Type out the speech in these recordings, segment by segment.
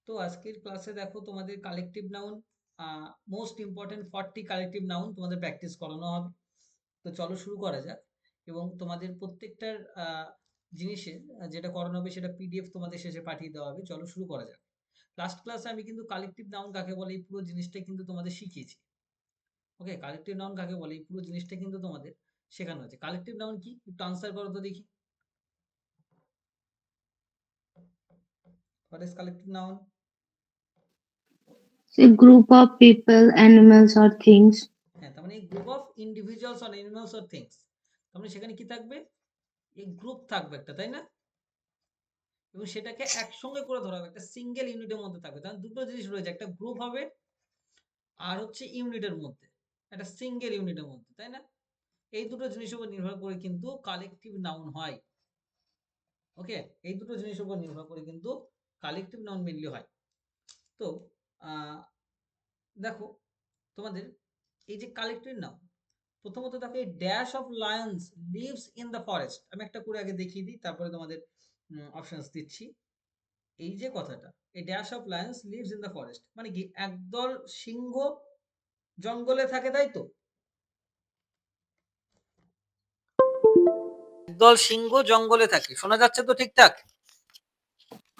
তো আজকের ক্লাসে দেখো তোমাদের collective noun most important 40 collective noun তোমাদের প্র্যাকটিস করানো হবে। তো চলো শুরু করা যাক। এবং তোমাদের প্রত্যেকটার জিনিসের যেটা করানো হবে সেটা পিডিএফ তোমাদের শেষে পাঠিয়ে দেওয়া হবে। চলো শুরু করা যাক। লাস্ট ক্লাসে আমি কিন্তু কালেকটিভ নাউন কাকে বলে এই পুরো জিনিসটা কিন্তু তোমাদের শিখিয়েছি। ওকে, কালেকটিভ নাউন কাকে বলে এই পুরো জিনিসটা কিন্তু তোমাদের শেখানো হয়েছে। কালেকটিভ নাউন কি, একটু আনসার করো তো দেখি। What is collective noun? A group of people, animals, or things. হ্যাঁ, তার মানে group of individuals or animals or things. তার মানে সেখানে কি থাকবে? এই গ্রুপ থাকবে একটা, তাই না? এবং সেটাকে একসঙ্গে করে ধরা হবে, একটা সিঙ্গেল ইউনিটের মধ্যে থাকবে। তার দুটো জিনিস রয়েছে, একটা গ্রুপ হবে আর হচ্ছে ইউনিটের মধ্যে, একটা সিঙ্গেল ইউনিটের মধ্যে, তাই না? এই দুটো জিনিসের উপর নির্ভর করে কিন্তু কালেকটিভ নাউন হয়। ওকে, এই দুটো জিনিসের উপর নির্ভর করে কিন্তু কালেকটিভ নাউন মেনলি হয়। তো দেখো তোমাদের এই যে কালেকটিভ নাউন, প্রথমত দেখো এই dash of lions lives in the forest, আমি একটা করে আগে দেখিয়ে দিই, তারপরে তোমাদের অপশনস দিচ্ছি। এই যে কথাটা, এই dash of lions lives in the forest মানে কি, একদল সিংহ জঙ্গলে থাকে, তাই তো? একদল সিংহ জঙ্গলে থাকে, শোনা যাচ্ছে তো ঠিকঠাক?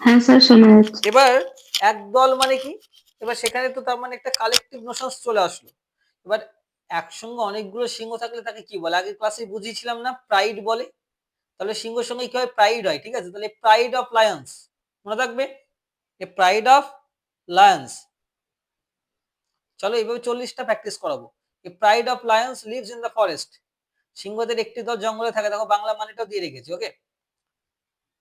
হ্যাঁ স্যার, শোনা যাচ্ছে। এবার একদল মানে কি, এবার সেখানে তো তার মানে একটা কালেকটিভ নোশনস চলে আসলো। এবার একসঙ্গে অনেকগুলো সিংহ থাকলে তাকে কি বলে, আগে ক্লাসে বুঝিয়েছিলাম না, প্রাইড বলে। তাহলে সিংহের সঙ্গে কি হয়, প্রাইড হয়, ঠিক আছে? তাহলে প্রাইড অফ লায়ন্স মনে থাকবে, এ প্রাইড অফ লায়ন্স। চলো এইভাবে 40টা প্র্যাকটিস করাবো। A pride of lions lives in the forest, সিংহদের একটি দল জঙ্গলে থাকে। দেখো বাংলা মানেটাও দিয়ে রেখেছি। ওকে,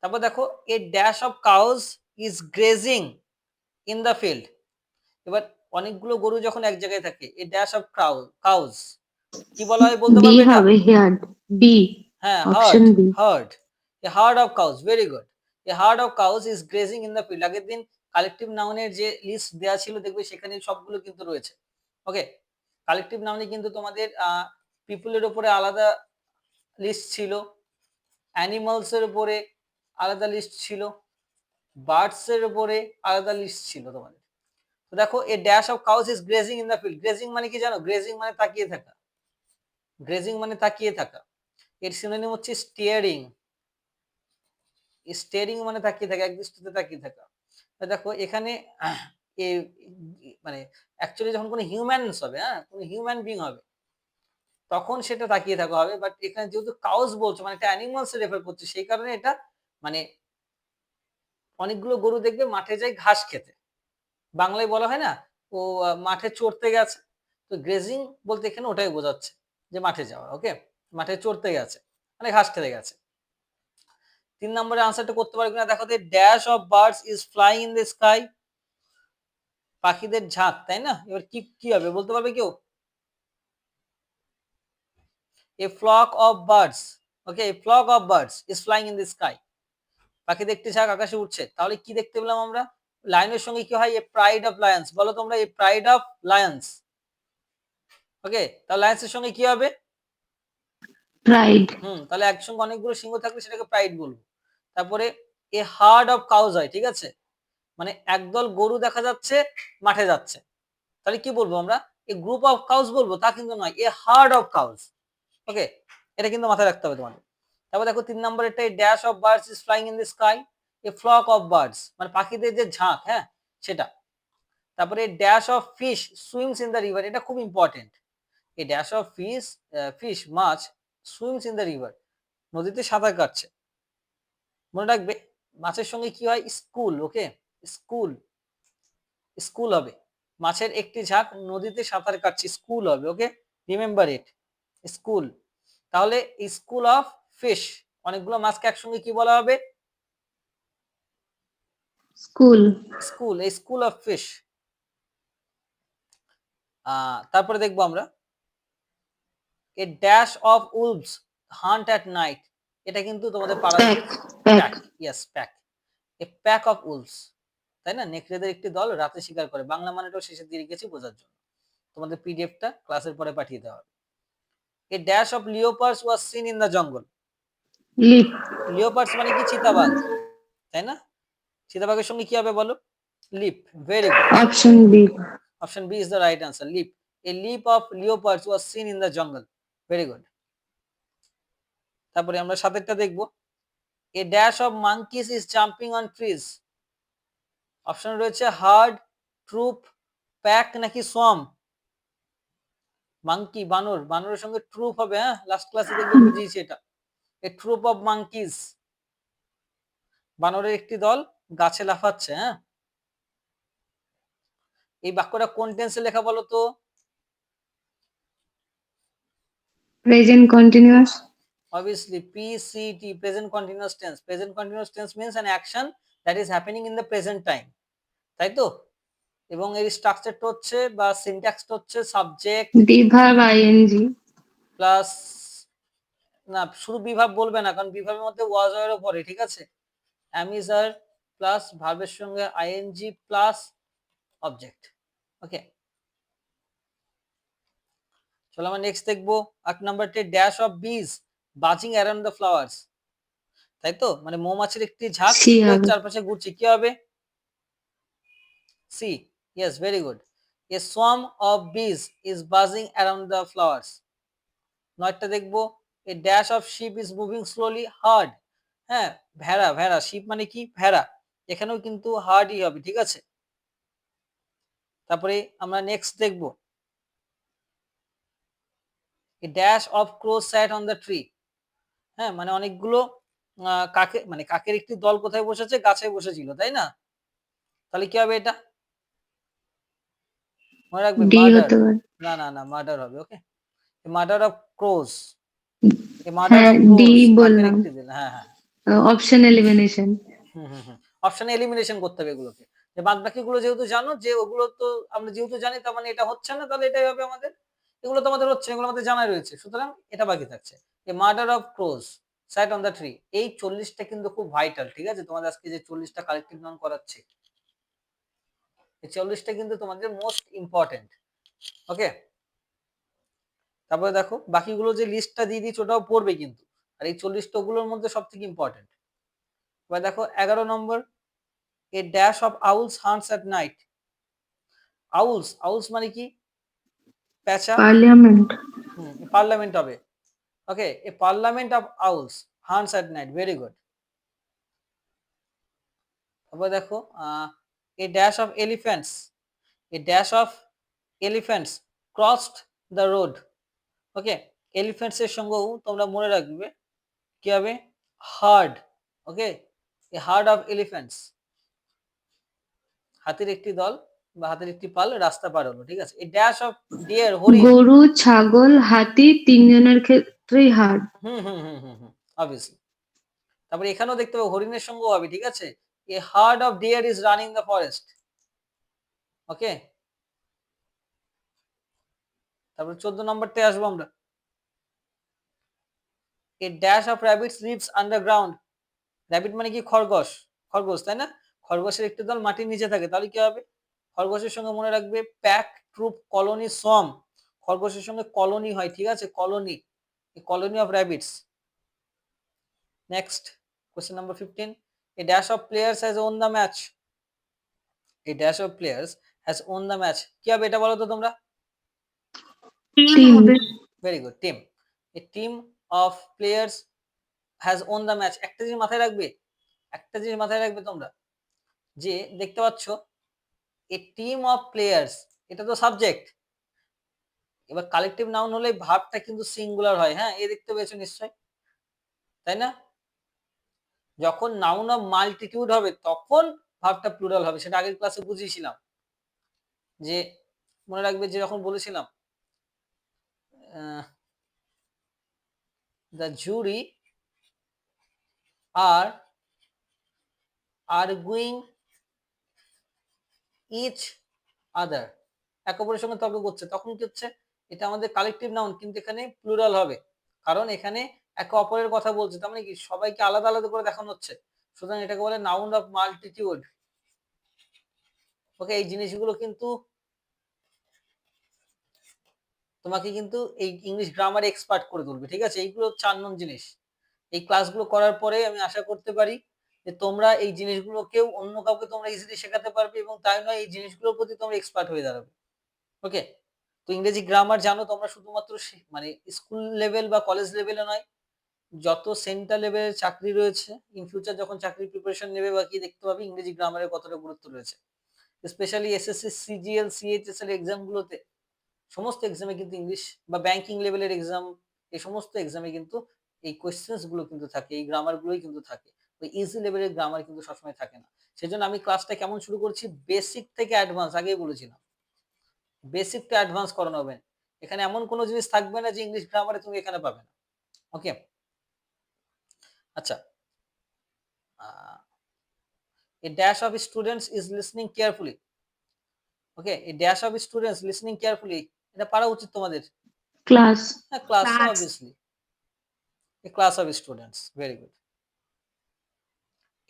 তারপর দেখো a dash of cows is grazing in the field. এবার অনেকগুলো গরু যখন এক জায়গায় থাকে, এ ড্যাশ অফ কাউজ কি বলা হয় বলতে বি পারবে এটা? হবে, হিয়ার্ড। বি, হ্যাঁ, option B. Herd. A herd of cows, very good. A herd of cows is grazing in the field. আগের দিন কালেকটিভ নাউনের যে লিস্ট দেওয়া ছিল দেখবে সেখানে সবগুলো কিন্তু রয়েছে। ওকে, কালেকটিভ নাউনে কিন্তু তোমাদের পিপলের উপরে আলাদা লিস্ট ছিল, অ্যানিমালস এর উপরে আলাদা লিস্ট ছিল, বার্ডস এর উপরে আলাদা লিস্ট ছিল তোমাদের। তো দেখো a dash of cows is grazing in the field. Grazing মানে কি জানো? গ্রেজিং মানে তাকিয়ে থাকা। গ্রেজিং মানে তাকিয়ে থাকা। এর সিনোনিম হচ্ছে স্টিয়ারিং। স্টিয়ারিং মানে তাকিয়ে থাকা, একদৃষ্টিতে তাকিয়ে থাকা। দেখো এখানে মানে অ্যাকচুয়ালি যখন কোনো হিউম্যানস হবে, হ্যাঁ, কোনো হিউম্যান বিং হবে, তখন সেটা তাকিয়ে থাকা হবে। বাট এখানে যেহেতু কাউজ বলছো মানে একটা অ্যানিমালস রেফার করছে, সেই কারণে এটা মানে অনেকগুলো গরু দেখবে মাঠে যায় ঘাস খেতে, বাংলায় বলা হয় না ও মাঠে চড়তে গেছে। তো গ্রেজিং বলতে এখানে ওটাই বোঝাচ্ছে যে মাঠে যাওয়া। ওকে, মাঠে চড়তে গেছে মানে ঘাস খেতে গেছে। 3 নম্বরের আনসারটা করতে পারবে কিনা দেখো। Dash of birds is flying in the sky. পাখিদের ঝাঁক, তাই না? এবার কি কি হবে বলতে পারবে কেউ? A flock of birds, okay, a flock of birds is flying in the sky. পাখিদের একটি ঝাঁক আকাশে উঠছে। তাহলে কি দেখতে পেলাম আমরা? লায়নের সঙ্গে কি হয়? এ প্রাইড অফ লায়ন্স। বলো তোমরা, এ প্রাইড অফ লায়ন্স। ওকে, তাহলে লায়ন্সের সঙ্গে কি হবে? প্রাইড। তাহলে একসঙ্গে অনেকগুলো সিংহ থাকলে সেটাকে প্রাইড বলবো। তারপরে এ হার্ড অফ কাউজ হয়, ঠিক আছে? মানে একদল গরু দেখা যাচ্ছে মাঠে যাচ্ছে, তাহলে কি বলবো আমরা? এ গ্রুপ অফ কাউজ বলবো? তা কিন্তু নয়, a herd of cows. Okay, এটা কিন্তু মাথায় রাখতে হবে তোমাদের। তারপর দেখো 3 নম্বরেরটা, dash of birds is flying in the sky. A flock of birds মানে পাখিদের যে ঝাঁক, হ্যাঁ, সেটা। তারপরে dash of fish swims in the river. এটা খুব important. A dash of fish মাছ সুইমস ইন দ্য রিভার, নদীতে সাঁতার কাটছে। মনে রাখবে মাছের সঙ্গে কি হয়? স্কুল। ওকে, স্কুল, স্কুল হবে। মাছের একটি ঝাঁক নদীতে সাঁতার কাটছে, স্কুল হবে। Okay, remember it, school. তাহলে স্কুল অফ ফিশ, অনেকগুলো মাছকে একসঙ্গে কি বলা হবে? স্কুল। স্কুল, এই স্কুল অফ ফিশ। তারপরে দেখবো আমরা a dash of wolves hunt at night. এটা কিন্তু তোমাদের পাড়াতে pack. Pack. Pack, yes pack. A pack of wolves, তাই না? নেকড়েদের একটি দল রাতে শিকার করে। বাংলা মানেটাও শেষের দিকে গেছি বোঝার জন্য। তোমাদের পিডিএফটা ক্লাসের পরে পাঠিয়ে দেওয়া হবে। A dash of leopards was seen in the jungle. লিপ। লিওপার্ডস মানে কি? চিতাবাঘ, তাই না? চিতাবাঘের সঙ্গে কি হবে বলো? leap. Very good. Option B. Option B is the right answer. Leap. A leap of leopards was seen in the jungle. Very good. তারপরে আমরা সাতেরটা দেখব। A dash of monkeys is jumping on trees. Option রয়েছে hard, troop, pack নাকি swamp. Monkey বানর, বানরের সঙ্গে troop হবে, হ্যাঁ লাস্ট ক্লাসে দেখবে বুঝিয়েছি এটা। এ ট্রুপ অফ মাঙ্কিজ, বানরের একটি দল গাছে লাফাচ্ছে, হ্যাঁ। এই বাক্যটা কোন টেন্সে লেখা বলো তো? Present continuous. Obviously PCT, present continuous tense. Present continuous tense means an action that is happening in the present time, তাই তো? এবং এর স্ট্রাকচারটা হচ্ছে বা সিনট্যাক্সটা হচ্ছে সাবজেক্ট Verb ing. প্লাস, না শুধু বিভাব বলবে না, কারণ বিভাবের মধ্যে ওয়াজ এরও পড়ে, ঠিক আছে। am is are প্লাস ভার্বের সঙ্গে আইএনজি প্লাস অবজেক্ট। ওকে, চলো আমরা নেক্সট দেখবো 8 নাম্বারটি ড্যাশ অফ বিজ বাজিং অ্যারাউন্ড দ্য ফ্লাওয়ার্স, তাই তো? মানে মৌমাছির একটি ঝাঁক সি ফুলের হবে। চারপাশে ঘুরছে, কি হবে? C, yes, very good. A swarm of bees is buzzing around the flowers. 9টা দেখবো a dash of sheep is moving slowly herd. হ্যাঁ, ভেড়া, ভেড়া, শিপ মানে কি? ভেড়া। এখানেও কিন্তু হার্ডই হবে, ঠিক আছে। তারপরে আমরা নেক্সট দেখবো a dash of crows sat on the tree. হ্যাঁ, মানে অনেকগুলো কাকে, মানে কাকের একটি দল কোথায় বসেছে? গাছে বসেছিল, তাই না? তাহলে কি হবে এটা? মনে রাখবে ডি মার্ডার। হতে পারে। না না না, মার্ডার হবে। ওকে, মার্ডার অফ ক্রোজ। এ মার্ডার হ্যাঁ অফ ডি ক্রোজ, কাকের বললাম। একটি দিল। হ্যাঁ হ্যাঁ, অপশন এলিমিনেশন। অপশনে এলিমিনেশন করতে হবে এগুলোকে। যে বাদ বাকিগুলো যেহেতু জানো, যে ওগুলো তো আমরা যেহেতু জানি, তার মানে এটা হচ্ছে না, তাহলে এটাই হবে আমাদের। এগুলো তো আমাদের হচ্ছে, এগুলো আমাদের জানাই রয়েছে, সুতরাং এটা বাকি থাকছে। A murder of crows sat on the tree. এই 40টা কিন্তু খুব ভাইটাল, ঠিক আছে? তোমাদের আজকে যে 40টা কালেক্টিভ নাউন করাচ্ছি, এই 40টা কিন্তু তোমাদের মোস্ট ইম্পর্টেন্ট। ওকে, তারপরে দেখো বাকিগুলো যে লিস্টটা দিয়ে দিচ্ছি ওটাও পড়বে কিন্তু, আর এই 40টা গুলোর মধ্যে সব থেকে ইম্পর্টেন্ট। এবার দেখো 11 number a dash of owls hunts at night. Owls, owls মানে কি? পেঁচা। পার্লিয়ামেন্ট। পার্লামেন্ট হবে। Okay, a parliament of owls hunts at night, very good. তারপর দেখো a dash of elephants, a dash of elephants crossed the road. Okay, elephants এর সঙ্গেও তোমরা মনে রাখবে কি হবে? Herd. Okay, a herd of elephants, হাতির একটি দল বা হাতির একটি পাল রাস্তা পার হলো, ঠিক আছে। এ ড্যাশ অফ ডিয়ার, হরিণ। গরু, ছাগল, হাতি তিনজনের ক্ষেত্রেই হার্ড। অবভিয়াসলি। তারপরে এখানেও দেখতে পাবো হরিণের সঙ্গেও হবে, ঠিক আছে। A herd of deer is running the forest. Okay, তারপরে 14 নম্বরতে আসবো আমরা। A dash of rabbits lives underground. Rabbit মানে কি? খরগোশ, খরগোশ, তাই না? খরগোশের একটি দল মাটির নিচে থাকে, তাহলে কি হবে? খরগোশের সঙ্গে মনে রাখবে প্যাক, ট্রুপ, কলোনি, সোয়ার্ম। খরগোশের সঙ্গে কলোনি হয়, ঠিক আছে, colony, colony of rabbits. Next question number 15 A dash of players has won the match. A dash of players has won the match, কি হবে এটা বলো তো তোমরা? টিম হবে। Very good, team. A team of players has won the match. একটা জিনিস মাথায় রাখবে, একটা জিনিস মাথায় রাখবে তোমরা, যে দেখতে পাচ্ছ এ টিম অফ প্লেয়ার্স, এটা তো সাবজেক্ট। এবার কালেকটিভ নাউন হলে ভার্বটা কিন্তু সিঙ্গুলার হয়, হ্যাঁ, এ দেখতে পেয়েছো নিশ্চয়, তাই না? যখন নাউন অফ মাল্টিটিউড হবে তখন ভার্বটা প্লুরাল হবে, সেটা আগের ক্লাসে বুঝিয়েছিলাম। যে মনে রাখবে যে যখন বলেছিলাম the jury are arguing each other, এক অপরের সঙ্গে তর্ক করছে, তখন কি হচ্ছে? এটা আমাদের কালেকটিভ নাউন, কিন্তু এখানে প্লুরাল হবে, কারণ এখানে একে অপরের কথা বলছে, তার মানে কি সবাইকে আলাদা আলাদা করে দেখানো হচ্ছে, সুতরাং এটাকে বলে নাউন অফ মাল্টিটিউড। ওকে, এই জিনিসগুলো কিন্তু তোমাকে কিন্তু এই ইংলিশ গ্রামারে এক্সপার্ট করে তুলবে, ঠিক আছে। এইগুলো 4 নং জিনিস। এই ক্লাসগুলো করার পরে আমি আশা করতে পারি যে তোমরা এই জিনিসগুলোকেও অন্য কাউকে তোমরা ইজিলি শেখাতে পারবে, এবং তাই নয় এই জিনিসগুলোর প্রতি তোমরা এক্সপার্ট হয়ে দাঁড়াবে। ওকে, তো ইংরেজি গ্রামার জানো তোমরা শুধুমাত্র মানে স্কুল লেভেল বা কলেজ লেভেলে নয়, যত সেন্টার লেভেলের চাকরি রয়েছে, ইন ফিউচার যখন চাকরির প্রিপারেশন নেবে বা কি দেখতে পাবে ইংরেজি গ্রামারের কতটা গুরুত্ব রয়েছে। Specially SSC, CGL, CHSL exam গুলোতে, সমস্ত এক্সামে কিন্তু ইংলিশ, বা ব্যাংকিং লেভেলের এক্সাম, এই সমস্ত এক্সামে কিন্তু এই কোয়েশ্চেন্স গুলো কিন্তু থাকে, এই গ্রামার গুলোই কিন্তু থাকে। ওই ইজি লেভেলের গ্রামার কিন্তু সবসময় থাকে না। সেজন্য আমি ক্লাসটা কেমন শুরু করছি, বেসিক থেকে অ্যাডভান্স, আগেই বলেছিলাম বেসিক টু অ্যাডভান্স করানো হবে। এখানে এমন কোনো জিনিস থাকবে না যে ইংলিশ গ্রামারে তুমি এখানে পাবে না। ওকে, আচ্ছা, a dash of students is listening carefully. Okay, a dash of students listening carefully, এটা পারা উচিত তোমাদের। ক্লাস হ্যাঁ, class obviously, a class of students, very good.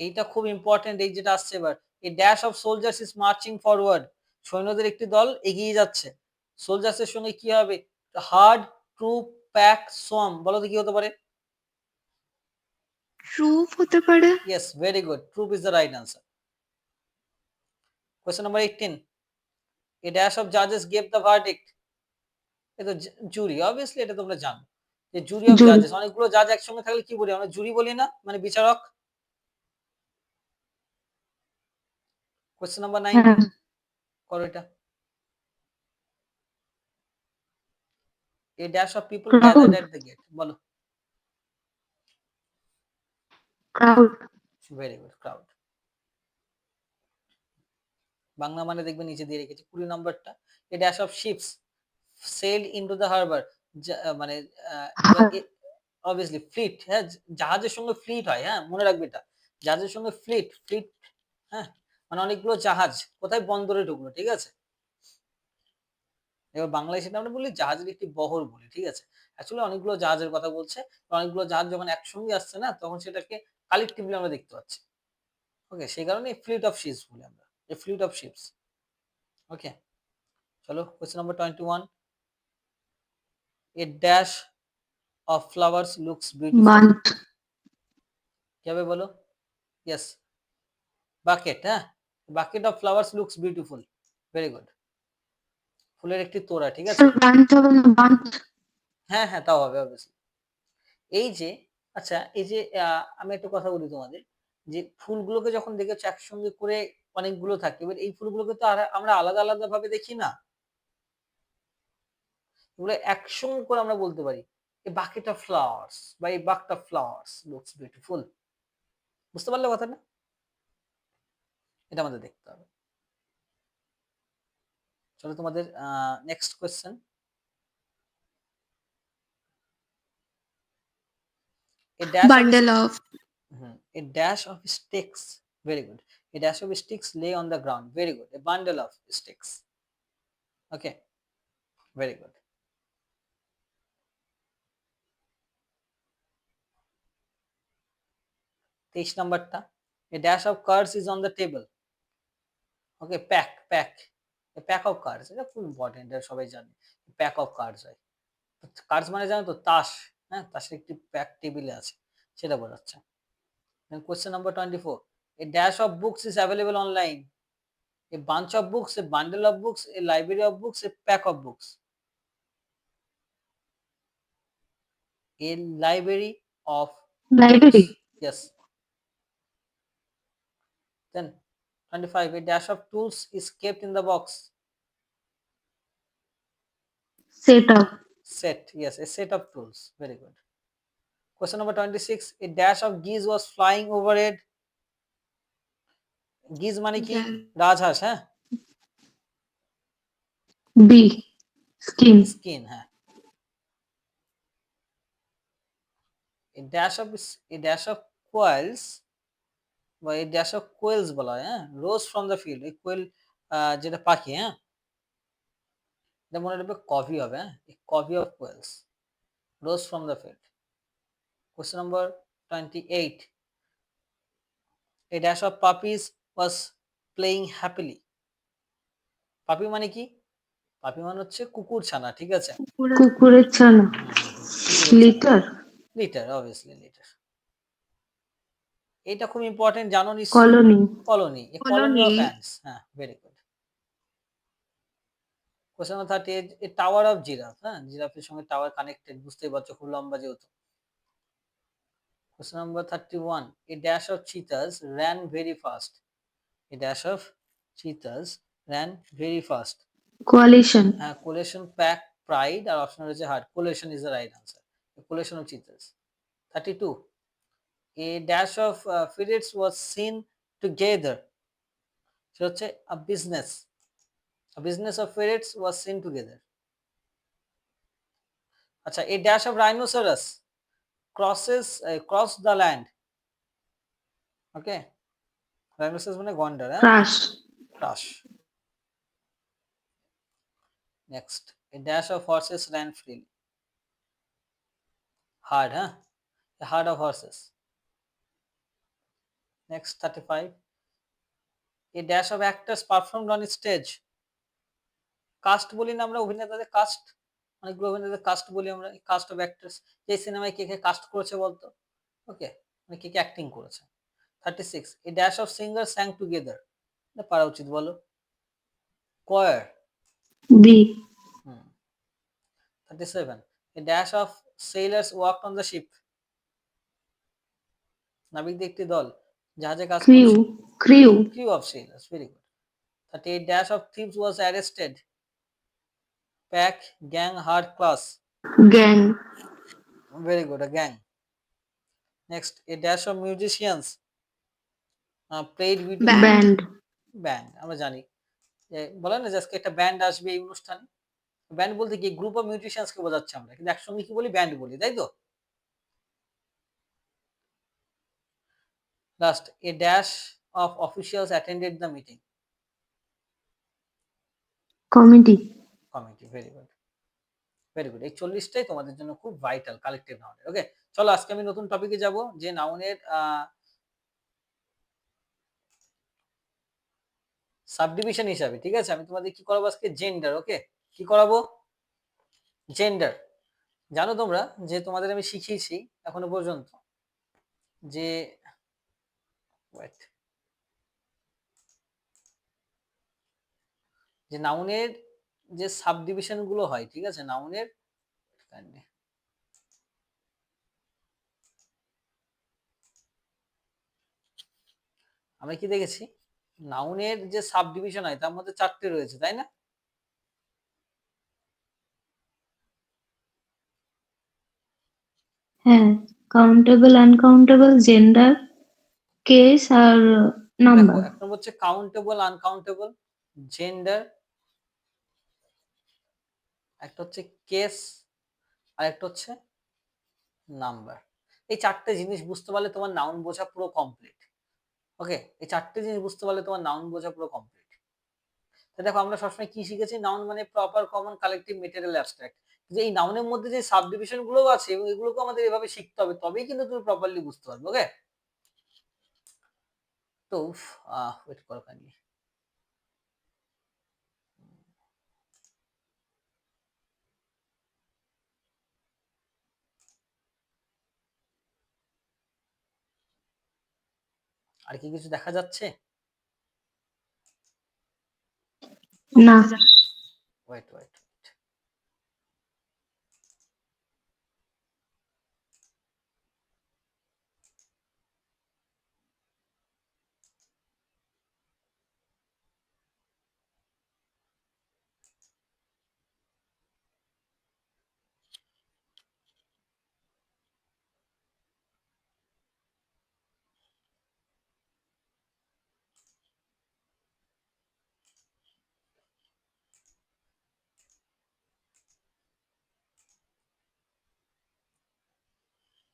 এইটা খুব ইম্পর্টেন্ট, এই যেটা আসছে এবার, a dash of soldiers is marching forward, সৈন্যদের একটি দল এগিয়ে যাচ্ছে। সোলজার্স এর সঙ্গে কি হবে, হার্ড, ট্রুপ, প্যাক, সোয়াম, বলো তো কি হতে পারে? ট্রুপ হতে পারে। Yes, very good, troop is the right answer. Question number 18, a dash of judges gave the verdict, এটা জুরি, অবভিয়াসলি এটা তোমরা জানো যে জুরি অফ জাজেস, অনেকগুলো জাজ একসঙ্গে থাকলে কি বলি আমরা, জুরি বলি না, মানে বিচারক। কোশ্চেন নাম্বার 19 করো এটা, a dash of people gathered at the gate, বলো। Crowd. Very good, crowd. Bangla মানে দেখবে নিচে দিয়ে রেখেছি 20 নম্বরটা, a dash of ships sailed into the harbor, মানে অবভিয়াসলি ফ্লিট, হ্যাঁ, জাহাজের সঙ্গে ফ্লিট হয়, হ্যাঁ মনে রাখবে এটা, জাহাজের সঙ্গে ফ্লিট, ফ্লিট, হ্যাঁ, মানে অনেকগুলো জাহাজ কোথায় বন্দরে ঢুকলো, ঠিক আছে। এবার বাংলায় সেটা আমরা বলি জাহাজের একটি বহর বলি, ঠিক আছে। অ্যাকচুয়ালি অনেকগুলো জাহাজের কথা বলছে, অনেকগুলো জাহাজ যখন একসঙ্গে আসছে না, তখন সেটাকে কালেকটিভলি আমরা দেখতে পাচ্ছি। ওকে, সেই কারণে ফ্লিট অফ শিপস বলি আমরা, এই ফ্লিট অফ শিপস। ওকে, চলো question number 21, a dash of flowers looks beautiful, কি হবে বলো? ইয়েস, বাকেট, হ্যাঁ, bucket of flowers looks beautiful, very good, ফুলের একটি তোড়া, ঠিক আছে। হ্যাঁ হ্যাঁ, তাও হবে অবভিয়াসলি। এই যে, আচ্ছা এই যে আমি একটা কথা বলি তোমাদের, যে ফুলগুলোকে যখন দেখেছো একসঙ্গে করে অনেকগুলো থাকে, এবার এই ফুলগুলোকে তো আমরা আলাদা আলাদা ভাবে দেখি না, এগুলো একসঙ্গে করে আমরা বলতে পারি এ বাকেট অফ ফ্লাওয়ার্স, বা এই bucket of flowers looks beautiful. বুঝতে পারলে কথাটা? এটা আমাদের দেখতে হবে। চলো তোমাদের next question, a dash bundle of a dash of sticks, very good, a dash of sticks lay on the ground, very good, a bundle of sticks. Okay, very good. তেইশ নাম্বারটা, a dash of cards is on the table. Okay, pack, pack, a pack of cards, এটা খুব important, এটা সবাই জানে, pack of cards হয়। Cards মানে জানো তো তাস, হ্যাঁ, তাসের একটি প্যাক টেবিলে আছে, সেটা বোঝাচ্ছে। Question number 24, a dash of books is available online, a bunch of books, a bundle of books, a library of books, a pack of books. A library of library. books. Yes. Then 25, a dash of tools is kept in the box. Set up. Set, yes, a set of tools, very good. Question number 26, a dash of geese was flying overhead. Geese মানে কি? রাজহাঁস, হ্যাঁ, B skin. Skin, হ্যাঁ। a dash of quails, বা a dash of quails বলা হয়, হ্যাঁ, rose from the field, এই কোয়েল যেটা পাখি, হ্যাঁ, এটা মনে রাখবে কভি হবে, হ্যাঁ, covey of quails, rose from the field. Question number 28, a dash of puppies was playing happily. পাপি মানে কি? পাপি মানে হচ্ছে কুকুর ছানা, ঠিক আছে। কুকুরের ছানা। লিটার। Litter, obviously litter. এটা খুব ইম্পর্টেন্ট, জানো নিশ্চয়ই। Colony colony, a colony of ants. হ্যাঁ, very good. Question number 38, a tower of giraffe. হ্যাঁ, জিরাফের সঙ্গে টাওয়ার কানেক্টেড, বুঝতেই পারছো খুব লম্বা যেহেতু। Question number 31, a dash of cheetahs ran very fast. A dash of cheetahs ran very fast. Coalition Collation, pack, pride R option রয়েছে heart. Collation is the right answer. A collation of cheetahs. 32, a dash of ferrets was seen together. সেটা হচ্ছে a business. A business of ferrets was seen together. আচ্ছা, a dash of rhinoceros cross the land. Okay, rhinoceros মানে গন্ডার। Crush crush. Next, a dash of horses ran freely. Hard, huh? A herd of horses. Next, 35, a dash of actors performed on stage. Cast বলি না আমরা অভিনেতাদের, caste, অনেকগুলো অভিনেতাদের caste বলি আমরা, কাস্ট অফ অ্যাক্টর্স। এই সিনেমায় কে কে কাস্ট করেছে বলতো? ওকে, মানে কে কে অ্যাক্টিং করেছে। 36, a dash of singers sang together. এটা পারা উচিত বলো। choir. B 37, a dash of sailors worked on the ship. নাবিকদের একটি দল জাহাজে কাজ ক্রিউ করছে। Crew crew of sailors, very good. 38, dash of thieves was arrested. pack, gang, herd, class. Gang Very good, a gang. Next, a dash of musicians played video. Band band আমরা জানি যে বলে না যে আজকে একটা ব্যান্ড আসবে এই অনুষ্ঠানে। ব্যান্ড বলতে কি গ্রুপ অফ মিউজিশিয়ানস কে বোঝাচ্ছে আমরা, কিন্তু একসঙ্গে কি বলি? ব্যান্ড বলি, তাই তো। Last, A dash of officials attended the meeting. Committee committee, very good, very good. এই 40টাই তোমাদের জন্য খুব ভাইটাল কালেক্টিভ নাউন। ওকে, চলো আজকে আমি নতুন টপিকে যাব, যে নাউনের সাবডিভিশন হিসাবে। ঠিক আছে, আমি তোমাদের কি করাবো আজকে? জেন্ডার। ওকে, কি করাবো? জেন্ডার। জানো তোমরা যে তোমাদের আমি শিখিয়েছি এখনো পর্যন্ত যে ওয়েট, যে নাউনের যে সাবডিভিশন গুলো হয়, ঠিক আছে, নাউনের আমরা কি দেখেছি? নাউনের যে সাবডিভিশন হয় তার মধ্যে 4টে রয়েছে, তাই না? হ্যাঁ, কাউন্টেবল আনকাউন্টেবল জেন্ডার কেস আর দেখো, নাম্বার এক নম্বর হচ্ছে কাউন্টেবল, আনকাউন্টেবল, জেন্ডার, একটা হচ্ছে কেস, আর একটা হচ্ছে নাম্বার। এই 4টে জিনিস বুঝতে পারলে তোমার নাউন বোঝা পুরো কমপ্লিট। ওকে, এই 4টে জিনিস বুঝতে পারলে তোমার নাউন বোঝা পুরো কমপ্লিট। তো দেখো, আমরা সবসময় কি শিখেছি? নাউন মানে proper, common, collective, material, abstract. যে এই নাউনের মধ্যে যে সাবডিভিশন গুলো আছে এবং এগুলোকে আমাদের এভাবে শিখতে হবে, তবেই কিন্তু তুমি প্রপারলি বুঝতে পারবে। ওকে, তো ওয়েট করো খালি। আর কি কিছু দেখা যাচ্ছে? না ওয়েট ওয়েট,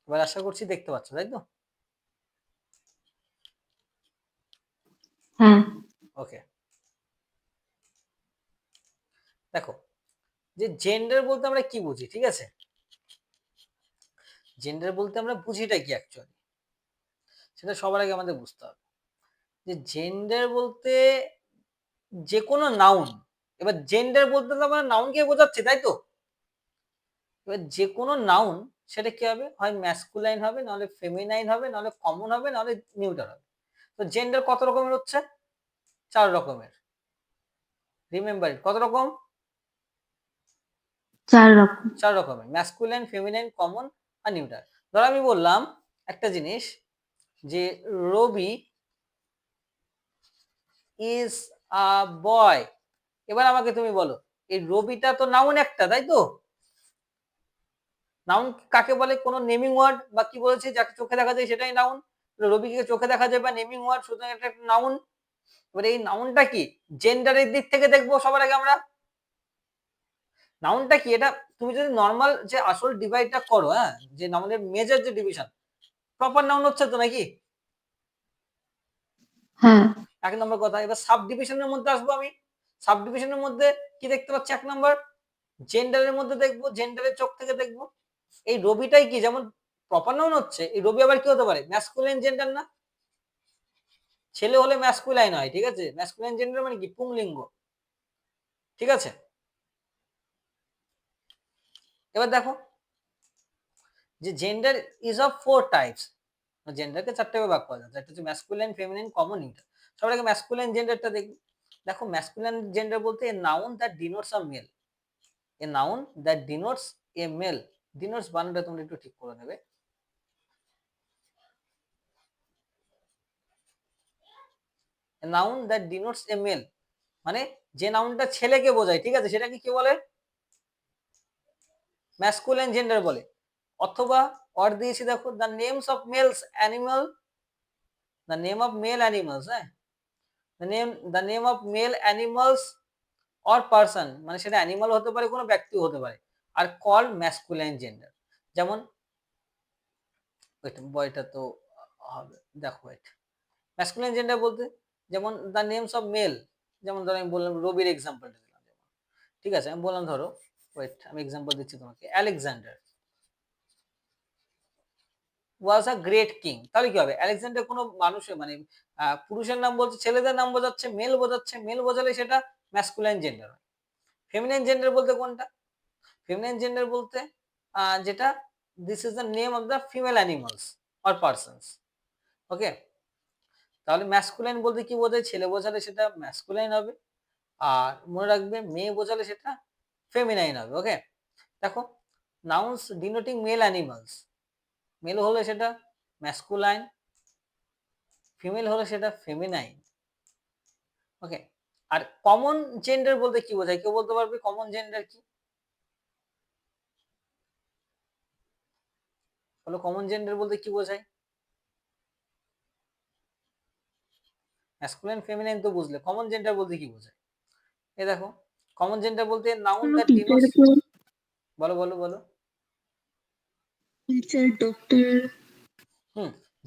এবার আশা করছি দেখতে পাচ্ছ, তাই তো? হ্যাঁ ওকে, দেখো, যে জেন্ডার বলতে আমরা কি বুঝি? ঠিক আছে, জেন্ডার বলতে আমরা বুঝিটা কি অ্যাকচুয়ালি, সেটা সবার আগে আমাদের বুঝতে হবে। যে জেন্ডার বলতে যে কোনো নাউন, এবার জেন্ডার বলতে তো আমরা নাউনকে বোঝাচ্ছি, তাই তো? এবার যে কোনো নাউন সেটা কি হবে, হয় ম্যাসকুলাইন হবে, নাহলে ফেমিনাইন হবে, নাহলে কমন হবে, নাহলে নিউটার হবে। তো জেন্ডার কত রকমের হচ্ছে? 4 রকমের। রিমেম্বার কত রকম? 4 রকম। 4 রকমের, ম্যাসকুলাইন, ফেমিনাইন, কমন আর নিউটার। ধর আমি বললাম একটা জিনিস যে রবি ইজ আ বয়। এবার আমাকে তুমি বলো, এই রবিটা তো নাউন একটা, তাই তো? নাউন কাকে বলে? কোনো নেমিং ওয়ার্ড বা কি বলেছি, যাকে চোখে দেখা যায় সেটাই নাউন। রবিকে চোখে দেখা যায় বা নেমিং ওয়ার্ড, সুতরাং এটা একটা নাউন। এবার এই নাউনটা কি, জেন্ডারের দিক থেকে দেখবো সবার আগে আমরা। নাউনটা কি, এটা তুমি যদি নর্মাল যে আসল ডিভাইডটা করো, হ্যাঁ, যে নাউনের মেজর যে ডিভিশন, প্রপার নাউন হচ্ছে তো নাকি? হ্যাঁ। 1 নম্বর কথা। এবার সাব ডিভিশনের মধ্যে আসবো আমি। সাব ডিভিশনের মধ্যে কি দেখতে পাচ্ছি? 1 নম্বর জেন্ডারের মধ্যে দেখবো, জেন্ডারের চোখ থেকে দেখবো। এই রবিটাই কি, যেমন প্রপার নাউন হচ্ছে, এই রবি আবার কি হতে পারে? ম্যাসকুলিন জেন্ডার না? ছেলে হলে ম্যাসকুলাইন হয়, ঠিক আছে? ম্যাসকুলাইন জেন্ডার মানে কি? পুংলিঙ্গ, ঠিক আছে? এবার দেখো যে জেন্ডার ইজ অফ 4 টাইপস। জেন্ডারকে 4 ভাবে ভাগ করা যায়, একটা হচ্ছে ম্যাসকুলাইন, ফেমিনাইন, কমন, নিউট্রাল। সবার আগে ম্যাসকুলাইন জেন্ডারটা দেখি। দেখো ম্যাসকুলাইন জেন্ডার বলতে a noun that denotes a male, a noun that denotes a male. Denotes বানানটা তোমরা একটু ঠিক করে নেবে। A noun that denotes a male মানে যে নাউনটা ছেলেকে বোঝায়, ঠিক আছে, সেটাকে কি বলে? ম্যাসকুলাইন জেন্ডার বলে। অথবা অর দিয়েছি দেখো, the names of males animal, the name of male animals, হ্যাঁ, the name of male animals or person, মানে সেটা অ্যানিমাল হতে পারে, কোনো ব্যক্তিও হতে পারে, আর কল ম্যাসকুলাইন জেন্ডার। যেমন বয়টা তো হবে, দেখো ওয়েট, ম্যাসকুলাইন জেন্ডার বলতে যেমন দ্য নেমস অফ মেল, যেমন ধরো আমি বললাম রবির এক্সাম্পলটা দিলাম, ঠিক আছে, আমি বললাম ধরো, ওয়েট আমি এক্সাম্পল দিচ্ছি তোমাকে, Alexander was a great king. তাহলে কি হবে? আলেকজান্ডার কোনো মানুষের মানে পুরুষের নাম বলছে, ছেলেদের নাম বোঝাচ্ছে, মেল বোঝাচ্ছে, মেল বোঝালে সেটা ম্যাসকুলাইন জেন্ডার হয়। ফেমিনাইন জেন্ডার বলতে কোনটা? ফেমিনাইন জেন্ডার বলতে যেটা this is the name of the female animals or persons. Okay, তাহলে ম্যাসকুলাইন বলতে কি বোঝায়? ছেলে বোঝালে সেটা ম্যাসকুলাইন হবে, আর মনে রাখবে মেয়ে বোঝালে সেটা ফেমিনাইন হবে। ওকে, দেখো nouns denoting male animals, male হলে সেটা ম্যাসকুলাইন, ফিমেল হলে সেটা ফেমিনাইন। ওকে, আর কমন জেন্ডার বলতে কি বোঝায়? কেউ বলতে পারবে কমন জেন্ডার কি? বলো কমন জেন্ডার বলতে কি বোঝায়? ম্যাসকুলাইন ফেমিনাইন তো বুঝলে, কমন জেন্ডার বলতে কি বোঝায়? এই দেখো, কমন জেন্ডার বলতে নাউন কোনো দ্যাট টিচার, ডিনোটস, বলো বলো বলো। Teacher, doctor.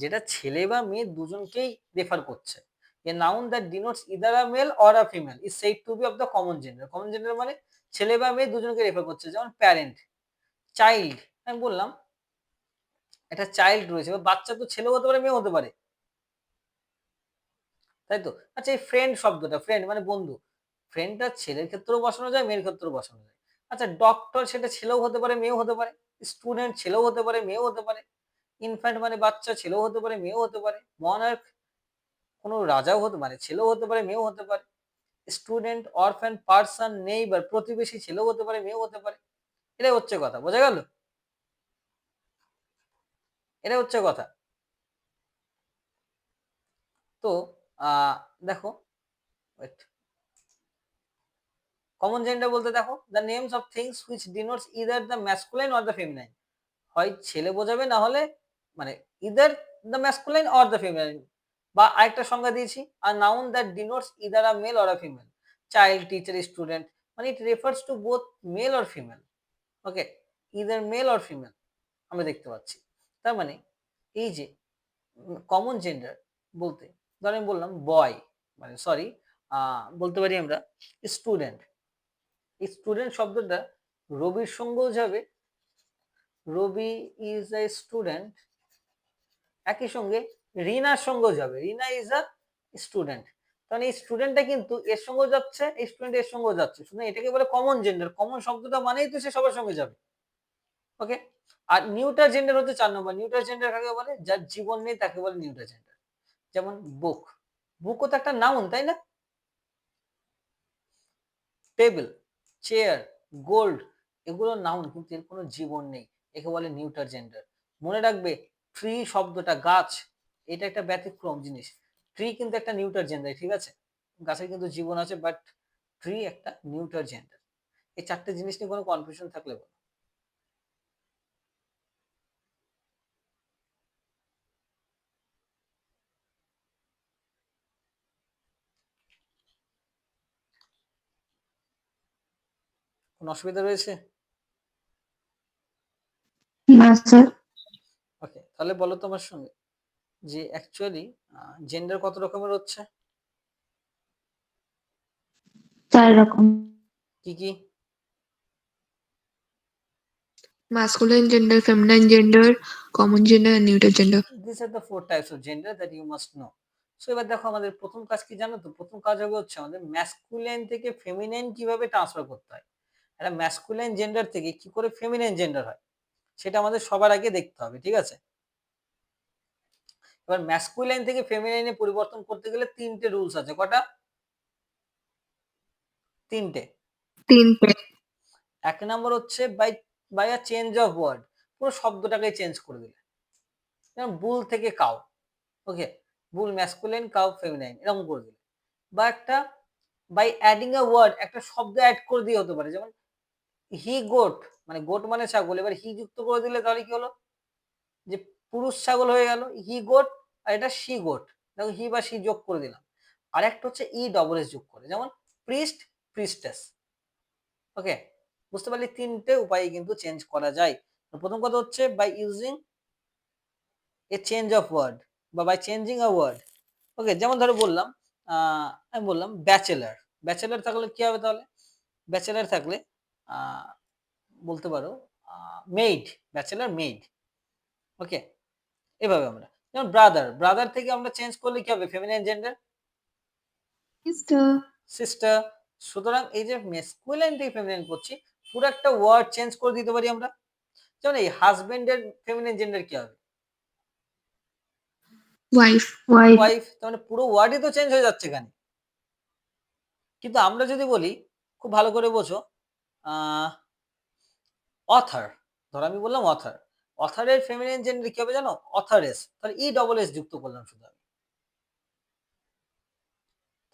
যেটা ছেলে বা মেয়ে দুজনকেই রেফার করছে। A noun that denotes either a male or a female is said to be of the common gender. Common gender মানে ছেলে বা মেয়ে দুজনকে রেফার করছে। যেমন প্যারেন্ট, চাইল্ড, আমি বললাম একটা চাইল্ড রয়েছে, বাচ্চা তো ছেলেও হতে পারে, মেয়েও হতে পারে, তাই তো? আচ্ছা, এই ফ্রেন্ড শব্দটা, ফ্রেন্ড মানে বন্ধু, ফ্রেন্ডটা ছেলের ক্ষেত্রেও বসানো যায়, মেয়ের ক্ষেত্রেও বসানো যায়। আচ্ছা, ডক্টর সেটা ছেলেও হতে পারে, মেয়েও হতে পারে। স্টুডেন্ট ছেলেও হতে পারে, মেয়েও হতে পারে। ইনফ্যান্ট মানে বাচ্চা, ছেলেও হতে পারে, মেয়েও হতে পারে। মনার্ক কোনো রাজাও হতে পারে, ছেলেও হতে পারে, মেয়েও হতে পারে। স্টুডেন্ট, অরফ্যান, পার্সন, নেইবার প্রতিবেশী, ছেলেও হতে পারে, মেয়েও হতে পারে। এটাই হচ্ছে কথা, বোঝা গেল? এটাই হচ্ছে কথা। তো দেখো, wait, কমন জেন্ডার বলতে দেখো, the names of things which denotes either the masculine or the feminine, হয় ছেলে বোঝাবে, না হলে মানে either the masculine or the feminine. বা আরেকটা সংজ্ঞা দিয়েছি, আর noun that denotes either a male or a female, child, teacher, student, মানে it refers to both male or female. Okay, either male or female আমরা দেখতে পাচ্ছি। তার মানে এই যে কমন জেন্ডার বলতে, ধর আমি বললাম বয়, মানে সরি, বলতে পারি আমরা স্টুডেন্ট। স্টুডেন্ট শব্দটা রবির সঙ্গেও যাবে, রবি ইজ এ স্টুডেন্ট। একই সঙ্গে রিনার সঙ্গেও যাবে, রিনা ইজ আ স্টুডেন্ট। কারণ এই স্টুডেন্টটা কিন্তু এর সঙ্গেও যাচ্ছে, এই স্টুডেন্ট এর সঙ্গেও যাচ্ছে, শুধু এটাকে বলে কমন জেন্ডার। কমন শব্দটা মানেই তো সে সবার সঙ্গে যাবে। ওকে, আর নিউটার জেন্ডার হচ্ছে 4 নম্বর। নিউটার জেন্ডার কাকে বলে? যার জীবন নেই তাকে বলে নিউটার জেন্ডার। যেমন বুক, বুকও তো একটা নাউন, তাই না? টেবিল, চেয়ার, গোল্ড, এগুলো নাউন, কিন্তু এর কোনো জীবন নেই, একে বলে নিউটার জেন্ডার। মনে রাখবে, ট্রি শব্দটা, গাছ, এটা একটা ব্যতিক্রম জিনিস। ট্রি কিন্তু একটা নিউটার জেন্ডার, ঠিক আছে? গাছের কিন্তু জীবন আছে, বাট ট্রি একটা নিউটার জেন্ডার। এই 4টে জিনিস নিয়ে কোনো কনফিউশন থাকলে বলো। কোনো অসুবিধা রয়েছে? না স্যার। ওকে, তাহলে বলো তোমার সঙ্গে যে অ্যাকচুয়ালি জেন্ডার কত রকমের হচ্ছে? 4 রকম। কি কি? Masculine gender, feminine gender, common gender, and neuter gender. These are the 4 types of gender that you must know. So এবার দেখো, আমাদের প্রথম কাজ কি জানো তো? প্রথম কাজ হবে হচ্ছে আমাদের ম্যাসকুলাইন থেকে ফেমিনাইন কিভাবে ট্রান্সফার করতে হয়। একটা ম্যাসকুলাইন জেন্ডার থেকে কি করে ফেমিনাইন জেন্ডার হয়, সেটা আমাদের সবার আগে দেখতে হবে, ঠিক আছে? এবার ম্যাসকুলাইন থেকে ফেমিনাইনে পরিবর্তন করতে গেলে 3টে রুলস আছে। কটা? 3টে। 3 এক নম্বর হচ্ছে by a change of word, পুরো শব্দটাকে চেঞ্জ করে দিলে। যেমন বুল থেকে cow, okay, bull masculine, cow feminine, এরকম করে দিলে। বা একটা বাই অ্যাডিং আ ওয়ার্ড, একটা শব্দ অ্যাড করে দিয়ে হতে পারে। যেমন হি গোট, মানে গোট মানে ছাগল, এবার হি যুক্ত করে দিলে তাহলে কি হলো? যে পুরুষ ছাগল হয়ে গেল, হি গোট, আর এটা শি গোট, দেখো হি বা শি যোগ করে দিলাম। আর একটা হচ্ছে ই ডবল এস যোগ করে, যেমন প্রিস্ট, প্রিস্টেস। ওকে, বুঝতে পারলে 3টে উপায়ে কিন্তু চেঞ্জ করা যায়। প্রথম কথা হচ্ছে by using a change of word বা by changing a word. Okay, যেমন ধরো বললাম, আমি বললাম ব্যাচেলার। ব্যাচেলার থাকলে কি হবে তাহলে? ব্যাচেলার থাকলে বলতে পারো মেইড, ব্যাচেলার মেইড। ওকে, এভাবে আমরা। যেমন ব্রাদার, ব্রাদার থেকে আমরা চেঞ্জ করলে কি হবে? Feminine gender, sister. সিস্টার। সুতরাং এই যে ম্যাসকুলাইন থেকে ফেমিনাইন করছি, পুরো একটা ওয়ার্ড চেঞ্জ করে দিতে পারি আমরা। যেমন এই হাজবেন্ডের ফেমিনাইন জেন্ডার কি হবে? wife. ওয়াইফ। ওয়াইফ। তার মানে পুরো ওয়ার্ডই তো চেঞ্জ হয়ে যাচ্ছে এখানে। কিন্তু আমরা যদি বলি, খুব ভালো করে বোঝো, অথার, ধরো আমি বললাম অথার, অথারের ফেমিনাইন জেন্ডার কি হবে জানো? অথারেস। তাহলে ই ডবল এস যুক্ত করলাম শুধু আমি,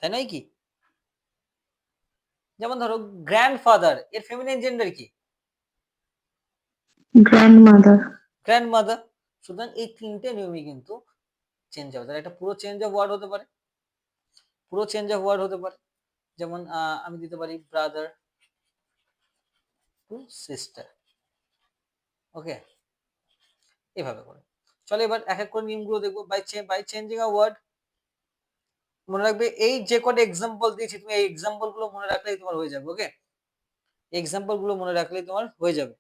তাই নয় কি? যেমন ধরো গ্র্যান্ডফাদার, এর ফেমিনাইন জেন্ডার কি? গ্র্যান্ডমাদার। গ্র্যান্ডমাদার। সুতরাং এই 3টে নিয়মই কিন্তু চেঞ্জ হবে। তাহলে এটা পুরো চেঞ্জ অফ ওয়ার্ড হতে পারে, পুরো চেঞ্জ অফ ওয়ার্ড হতে পারে। যেমন আমি দিতে পারি ব্রাদার টু সিস্টার। ওকে, এভাবে করে। চলো এবার এক এক করে নিয়মগুলো দেখবো। বাই চেঞ্জিং আ ওয়ার্ড, মনে রাখবে এই যে কটা এক্সাম্পল দিয়েছি, তুমি এই এক্সাম্পল গুলো মনে রাখলেই তোমার হয়ে যাবে। ওকে, এক্সাম্পল গুলো মনে রাখলেই তোমার হয়ে যাবে।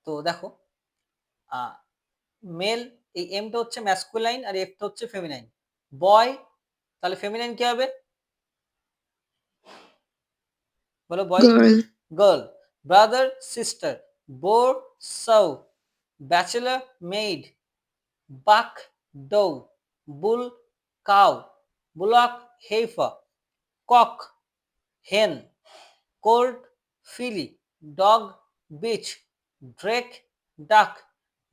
তো দেখো, মেল, এই এমটা হচ্ছে ম্যাসকুলাইন আর এফটা হচ্ছে ফেমিনাইন। বয়, তাহলে ফেমিনাইন কি হবে? বলো boy. Girl. Girl. Brother, sister. Boar, sow. Bachelor, maid. Buck, doe. Bull, cow. Bullock, heifer. Cock, hen. colt, filly. dog, bitch. drake, duck.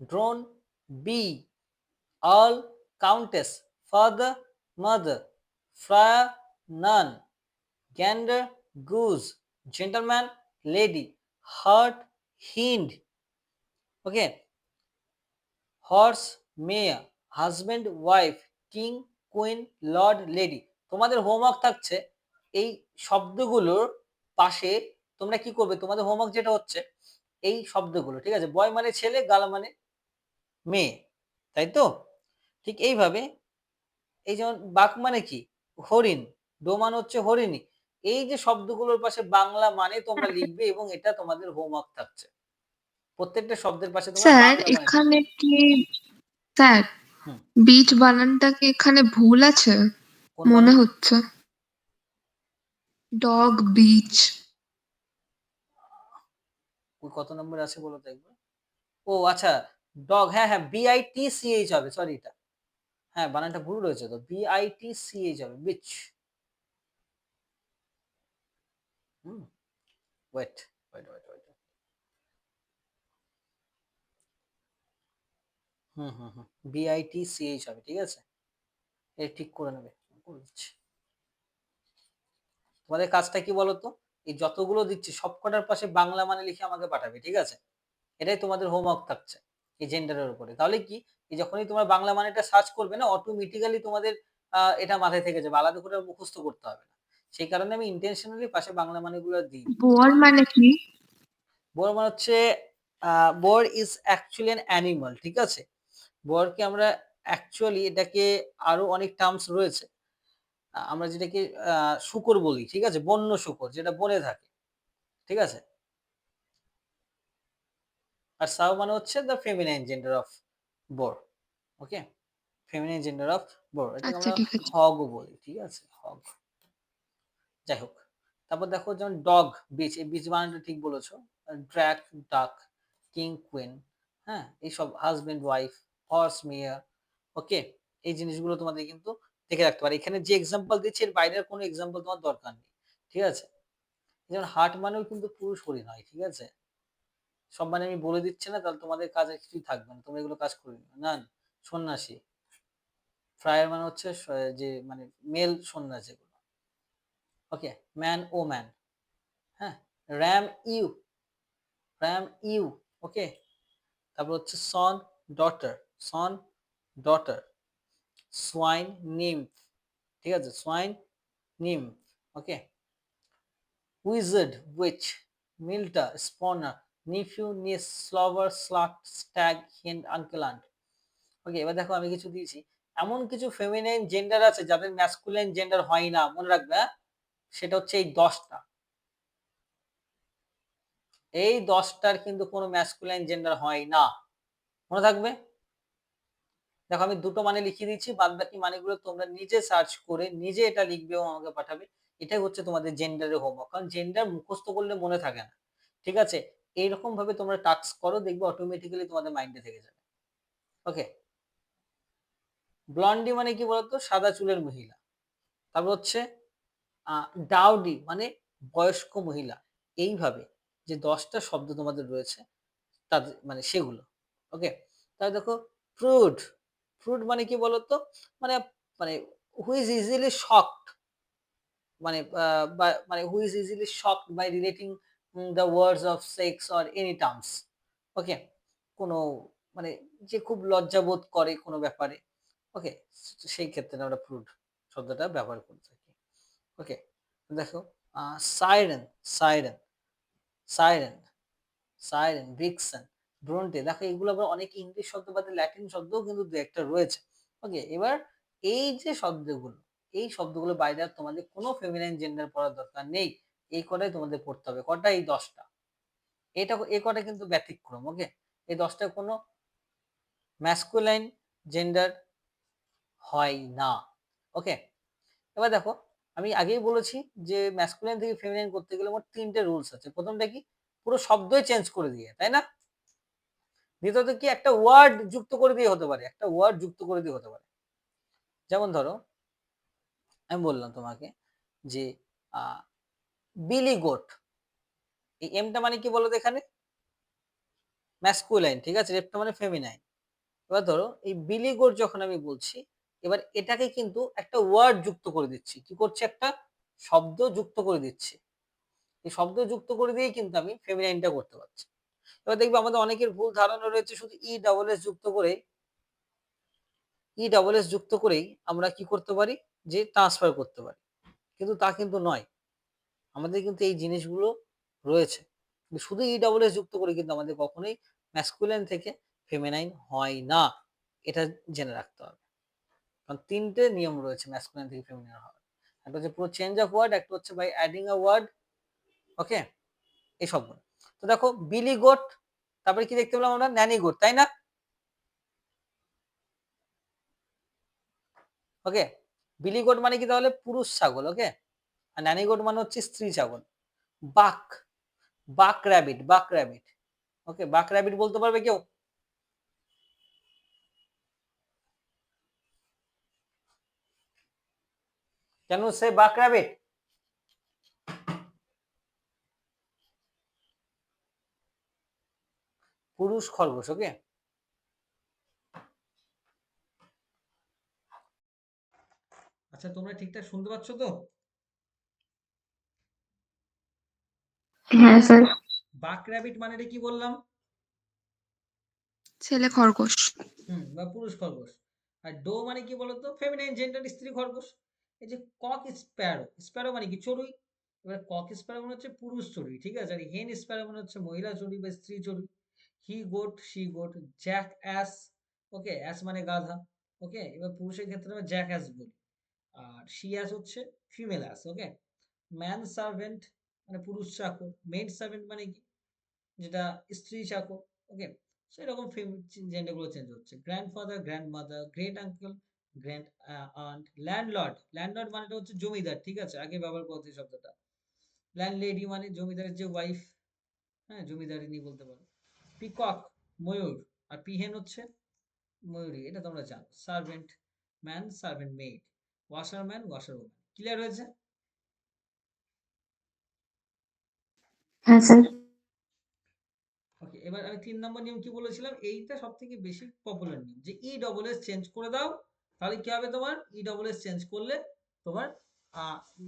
drone, bee. owl, countess. father, mother. friar, nun. gander, goose. gentleman, lady. hart, hind. Okay, horse, mare. Husband, wife. King, queen, lord, lady. তোমাদের homework থাকছে এই শব্দগুলোর পাশে তোমরা কি করবে, তোমাদের homework যেটা হচ্ছে এই শব্দগুলো, ঠিক আছে? বয় মানে ছেলে, গার্ল মানে মেয়ে, তাই তো? ঠিক এইভাবে, এই যেমন বাক মানে কি? হরিণ। ডো মানে হচ্ছে হরিণী। এই যে শব্দগুলোর পাশে বাংলা মানে তোমরা লিখবে, এবং এটা তোমাদের হোমওয়ার্ক থাকছে। প্রত্যেকটা শব্দের পাশে তোমরা স্যার বাংলা মানে লিখবে। এখানে কি স্যার হুম, বিচ বানানটা কি এখানে ভুল আছে কোন মনে বানান? হচ্ছে? Dog, beach. ওই কত নম্বর আছে বলো তো একবার? ও আচ্ছা, ডগ, হ্যাঁ, হ্যাঁ, BITCH হবে, সরি এটা। হ্যাঁ, বানানটা ভুল রয়েছে তো, BITCH হবে, বিচ। হুম, ওয়েট, ওয়েট। হুম। BITCH হবে, ঠিক আছে? এটা ঠিক করে নেবে। করে দিচ্ছি। তোমাদের কাজটা কি বলতো? এই যতগুলো দিচ্ছি সবকটার পাশে বাংলা মানে লিখে আমাকে পাঠাবে, ঠিক আছে? এটাই তোমাদের হোমওয়ার্ক থাকছে এই জেন্ডারের উপরে। তাহলে কি, এই যখনই তোমরা বাংলা মানেটা সার্চ করবে না, অটোমেটিক্যালি তোমাদের এটা মাথায় থেকে যাবে, আলাদা করে আর মুখস্থ করতে হবে না। সেই কারণে আমি ইন্টেনশনালি পাশে বাংলা মানেগুলো দিই। বল মানে কি? বোর মানে হচ্ছে, boar is actually an animal, ঠিক আছে? বোরকে আমরা অ্যাকচুয়ালি, এটাকে আরো অনেক টার্মস রয়েছে। আমরা যেটাকে শূকর বলি, ঠিক আছে? বন্য শূকর, যেটা বনে থাকে, ঠিক আছে? আর সাও মানে হচ্ছে the feminine gender of boar. Okay, feminine gender of boar, এটাকে আচ্ছা আমরা ঠিক আছে। হগও বলি, ঠিক আছে? হগ। যাই হোক, তারপর দেখো যেমন ডগ, বিচ, এই বিচ বানানটা ঠিক বলেছো। ড্র্যাক, ডাক, কিং, কুইন, হ্যাঁ, এইসব হাজবেন্ড, ওয়াইফ, হর্স, মেয়ার। ওকে, এই জিনিসগুলো তোমাদের কিন্তু দেখে রাখতে পারে। এখানে যে এক্সাম্পল দিচ্ছি এর বাইরের কোনো এক্সাম্পল তোমার দরকার নেই, ঠিক আছে? যেমন হার্ট মানেও কিন্তু পুরুষ হরিণ হয়, ঠিক আছে? সব মানে আমি বলে দিচ্ছি না, তাহলে তোমাদের কাজ আর কিছুই থাকবে না, তোমরা এগুলো কাজ করে নিও না। সন্ন্যাসী, ফ্রায়ার মানে হচ্ছে যে মানে মেল সন্ন্যাস যেগুলো। ওকে, ম্যান, ও ম্যান, হ্যাঁ, ram, ewe, ram, ewe. Okay, তারপর হচ্ছে son, daughter, son, daughter, swine, nymph, ঠিক আছে? Swine, nymph. Okay, wizard, witch, milter, spawner, nephew, niece, sloven, slut, stag, hen, uncle, aunt. Okay, এবার দেখো আমি কিছু দিয়েছি, এমন কিছু ফেমিনাইন জেন্ডার আছে যাদের ম্যাসকুলাইন জেন্ডার হয় না, মনে রাখবে, হ্যাঁ? সেটা হচ্ছে এই 10টা। এই 10টার কিন্তু কোনো ম্যাসকুলাইন জেন্ডার হয় না, মনে থাকবে। দেখো আমি দুটো মানে লিখিয়ে দিচ্ছি, বাদ বাকি মানেগুলো তোমরা নিজে সার্চ করে নিজে এটা লিখবে এবং আমাকে পাঠাবে। এটাই হচ্ছে তোমাদের জেন্ডারের হোমওয়ার্ক, কারণ জেন্ডার মুখস্থ করলে মনে থাকে না, ঠিক আছে? এইরকম ভাবে তোমরা টাস্ক করো, দেখবে অটোমেটিক্যালি তোমাদের মাইন্ডে থেকে যাবে। ওকে, ব্লন্ডি মানে কি বলতো? সাদা চুলের মহিলা। তারপর হচ্ছে ডাউডি মানে বয়স্ক মহিলা। এইভাবে যে 10টা শব্দ তোমাদের রয়েছে, তাদের মানে সেগুলো। ওকে, তাহলে দেখো, ফ্রুড, ফ্রুড মানে কি বলতো? মানে মানে হু ইজ ইজিলি শকড, মানে মানে who is easily shocked by relating the words of sex or any terms. Okay, কোনো মানে যে খুব লজ্জাবোধ করে কোনো ব্যাপারে। ওকে, সেই ক্ষেত্রে আমরা ফ্রুড শব্দটা ব্যবহার করে থাকি। ওকে, দেখো, siren, siren, siren, siren, vixen, Bronte. দেখো এগুলো আবার অনেক ইংলিশ শব্দ বাদে ল্যাটিন শব্দও কিন্তু দু একটা রয়েছে। ওকে, এবার এই যে শব্দগুলো, এই শব্দগুলো বাইরে আর তোমাদের কোনো ফেমিনাইন জেন্ডার পড়ার দরকার নেই। এই কটাই তোমাদের পড়তে হবে। কটা? এই 10টা। এটা, এই কটা কিন্তু ব্যতিক্রম। ওকে, এই 10টা কোনো ম্যাসকুলাইন জেন্ডার হয় না। ওকে, এবার দেখো, আমি আগেই বলেছি যে ম্যাসকুলাইন থেকে ফেমিনাইন করতে গেলে মোট 3টে রুলস আছে। প্রথমটা কি? পুরো শব্দই চেঞ্জ করে দিয়ে, তাই না? দ্বিতীয়ত কি? একটা ওয়ার্ড যুক্ত করে দিয়ে হতে পারে, একটা ওয়ার্ড যুক্ত করে দিয়ে হতে পারে। যেমন ধরো আমি বললাম তোমাকে যে বিলি গোট, এই এমটা মানে কি বলো তো এখানে? ম্যাসকুলাইন, ঠিক আছে? রেপটা মানে ফেমিনাইন। এবার ধরো এই বিলি গোট যখন আমি বলছি, এবার এটাকে কিন্তু একটা ওয়ার্ড যুক্ত করে দিচ্ছি। কি করছি? একটা শব্দ যুক্ত করে দিচ্ছি। এই শব্দ যুক্ত করে দিয়েই কিন্তু আমি ফেমিনাইনটা করতে পারছি। এবার দেখবে আমাদের অনেকের ভুল ধারণা রয়েছে, শুধু ই ডাবল এস যুক্ত করে, ই ডাবল এস যুক্ত করেই আমরা কি করতে পারি? যে ট্রান্সফার করতে পারি, কিন্তু তা কিন্তু নয়। আমাদের কিন্তু এই জিনিসগুলো রয়েছে, কিন্তু শুধু ই ডাবল এস যুক্ত করে কিন্তু আমাদের কখনোই ম্যাসকুলাইন থেকে ফেমিনাইন হয় না। এটা জেনে রাখতে হবে, কারণ 3টে নিয়ম রয়েছে ম্যাসকুলাইন থেকে ফেমিনাইন হওয়ার। একটা হচ্ছে পুরো চেঞ্জ অফ ওয়ার্ড, একটা হচ্ছে বাই অ্যাডিং আ ওয়ার্ড। ওকে, এই সবগুলো। তো দেখো বিলি গোট, তারপরে কি দেখতে পেলাম আমরা? ন্যানি গোট, তাই না? ওকে, বিলি গোট মানে কি? তাহলে পুরুষ ছাগল। ওকে, আর ন্যানি গোট মানে হচ্ছে স্ত্রী ছাগল। বাক, বাক র্যাবিট, বাক র্যাবিট। ওকে, বাক র্যাবিট বলতে পারবে কেউ? ক্যান ইউ সে বাক র্যাবিট? পুরুষ খরগোশ। ওকে, আচ্ছা তোমরা ঠিকঠাক শুনতে পাচ্ছ তো? হ্যাঁ স্যার। বাক র্যাবিট মানেটা কি বললাম? ছেলে খরগোশ। বা পুরুষ খরগোশ। আর ডো মানে কি বলতো? ফেমিনাইন জেন্ডার, স্ত্রী খরগোশ। এই যে কক স্প্যারো, স্প্যারো মানে কি? চড়ুই। এবার কক স্প্যারো মানে হচ্ছে পুরুষ চড়ুই, ঠিক আছে? আর হেন স্প্যারো মানে হচ্ছে মহিলা চড়ুই বা স্ত্রী চড়ুই। He goat, she goat, jack ass. Okay, ass মানে গাধা। ওকে, এবার পুরুষের ক্ষেত্রে আমরা জ্যাক অ্যাস বলি। আর শি অ্যাস হচ্ছে ফিমেল অ্যাস। ওকে, ম্যান সার্ভেন্ট মানে পুরুষ চাকর। মেড সার্ভেন্ট মানে কি? যেটা স্ত্রী চাকর। ওকে, সেরকম জেন্ডার গুলো চেঞ্জ হচ্ছে। Grandfather, grandmother, great uncle, grand aunt, landlord. Landlord মানেটা হচ্ছে জমিদার, ঠিক আছে? আগে ব্যবহার করতে এই শব্দটা। ল্যান্ডলেডি মানে জমিদারের যে ওয়াইফ, হ্যাঁ, জমিদারিনী বলতে পারো। পিকক ময়ূর, আর পিহেন হচ্ছে ময়ূরী, এটা তোমরা জানো। Servant man, servant made, washerman, washer woman. Clear হয়েছে? হ্যাঁ স্যার। ওকে, এবার আমি 3 নম্বর নিয়ম কি বলেছিলাম? এইটা সব থেকে বেশি পপুলার নিয়ম, যে ই ডবল এস চেঞ্জ করে দাও। তাহলে কি হবে? তোমার ই ডবল এস চেঞ্জ করলে তোমার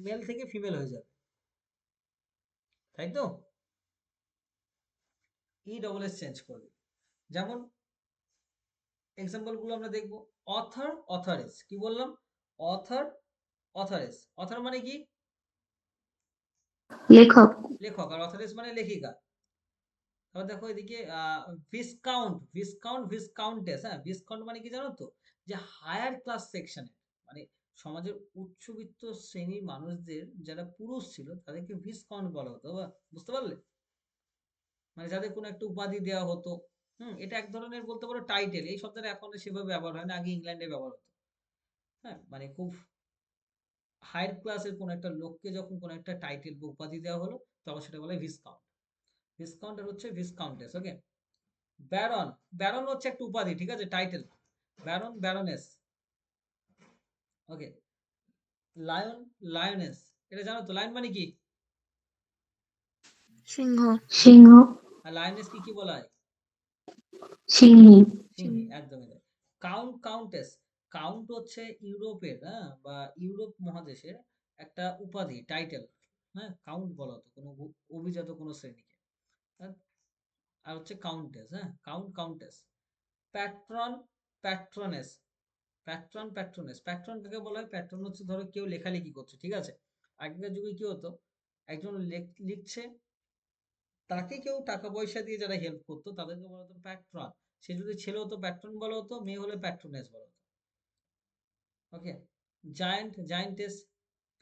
মেল থেকে ফিমেল হয়ে যাবে, তাই তো? ই ডবল এস চেঞ্জ করবে। যেমন এক্সাম্পল গুলো আমরা দেখবো। অথর, অথরেস। কি বললাম? অথর, অথরেস। অথর মানে কি? লেখক। লেখক। আর অথরেস মানে লেখিকা। তারপর দেখো এদিকে ভিসকাউন্ট, ভিসকাউন্ট, ভিসকাউন্টেস। হ্যাঁ, ভিসকাউন্ট মানে কি জানো তো? যে হায়ার ক্লাস সেকশনে, মানে সমাজের উচ্চবিত্ত শ্রেণীর মানুষদের যারা পুরুষ ছিল তাদেরকে ভিসকাউন্ট বলা হতো। বা বুঝতে পারলে? মানে যাদের কোনো একটা উপাধি দেওয়া হতো। এটা এক ধরনের বলতে পারো টাইটেল। এই শব্দটা এখন আর সেভাবে ব্যবহার হয় না, আগে ইংল্যান্ডে ব্যবহার হতো। হ্যাঁ, মানে খুব হায়ার ক্লাসের কোনো একটা লোককে যখন কোনো একটা টাইটেল বা উপাধি দেওয়া হলো, তখন সেটা বলে ভিসকাউন্ট। ভিসকাউন্ট আর হচ্ছে ভিসকাউন্টেস। ওকে, ব্যারন, ব্যারন হচ্ছে একটা উপাধি, ঠিক আছে? Title. Baron, baroness. Okay, lion, lioness. এটা জানো তো? লায়ন মানে কি? সিংহ। সিংহ। আর লায়নেস কি কি বলা হয়? সিংহী। সিংহী, একদমই তাই। Count, countess. কাউন্ট হচ্ছে ইউরোপের, হ্যাঁ, বা ইউরোপ মহাদেশের একটা উপাধি, টাইটেল। হ্যাঁ, কাউন্ট বলা হতো কোনো অভিজাত কোনো শ্রেণীকে। হ্যাঁ, আর হচ্ছে কাউন্টেস। হ্যাঁ, count, countess. Patron, patroness. Patron, patroness. Patron কাকে বলা হয়? প্যাট্রন হচ্ছে ধরো কেউ লেখালেখি করছে, ঠিক আছে? আগেকার যুগে কি হতো? একজন লিখছে, তাকে কেউ টাকা পয়সা দিয়ে যারা হেল্প করতো তাদেরকে বলা হতো প্যাট্রন। সে যদি ছেলে হতো প্যাট্রন বলা হতো, মেয়ে হলে প্যাট্রনেস বলা হতো। ওকে, জায়ান্ট, জায়ান্টেস।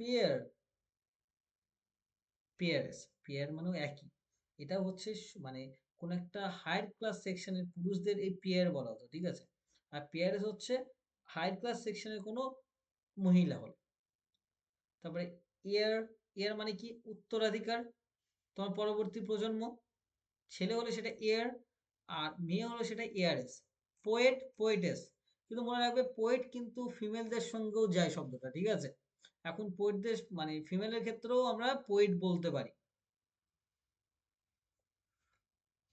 পিয়ার, পিয়ারেস। পিয়ার মানেও একই। এটা হচ্ছে মানে কোন একটা হায়ার ক্লাস সেকশনের পুরুষদের এই পিয়ার বলা হতো, ঠিক আছে? আর পিয়ারেস হচ্ছে হায়ার ক্লাস সেকশনের কোনো মহিলা হল। তারপরে ইয়ার, ইয়ার মানে কি? উত্তরাধিকার, তোমার পরবর্তী প্রজন্ম। ছেলে হলে সেটা এয়ার, আর মেয়ে হলে সেটা এয়ারেস। Poet, poetess. কিন্তু মনে রাখবে পোয়েট কিন্তু ফিমেলদের সঙ্গেও যায় শব্দটা, ঠিক আছে? এখন পোয়েটদের মানে ফিমেলের ক্ষেত্রেও আমরা পোয়েট বলতে পারি।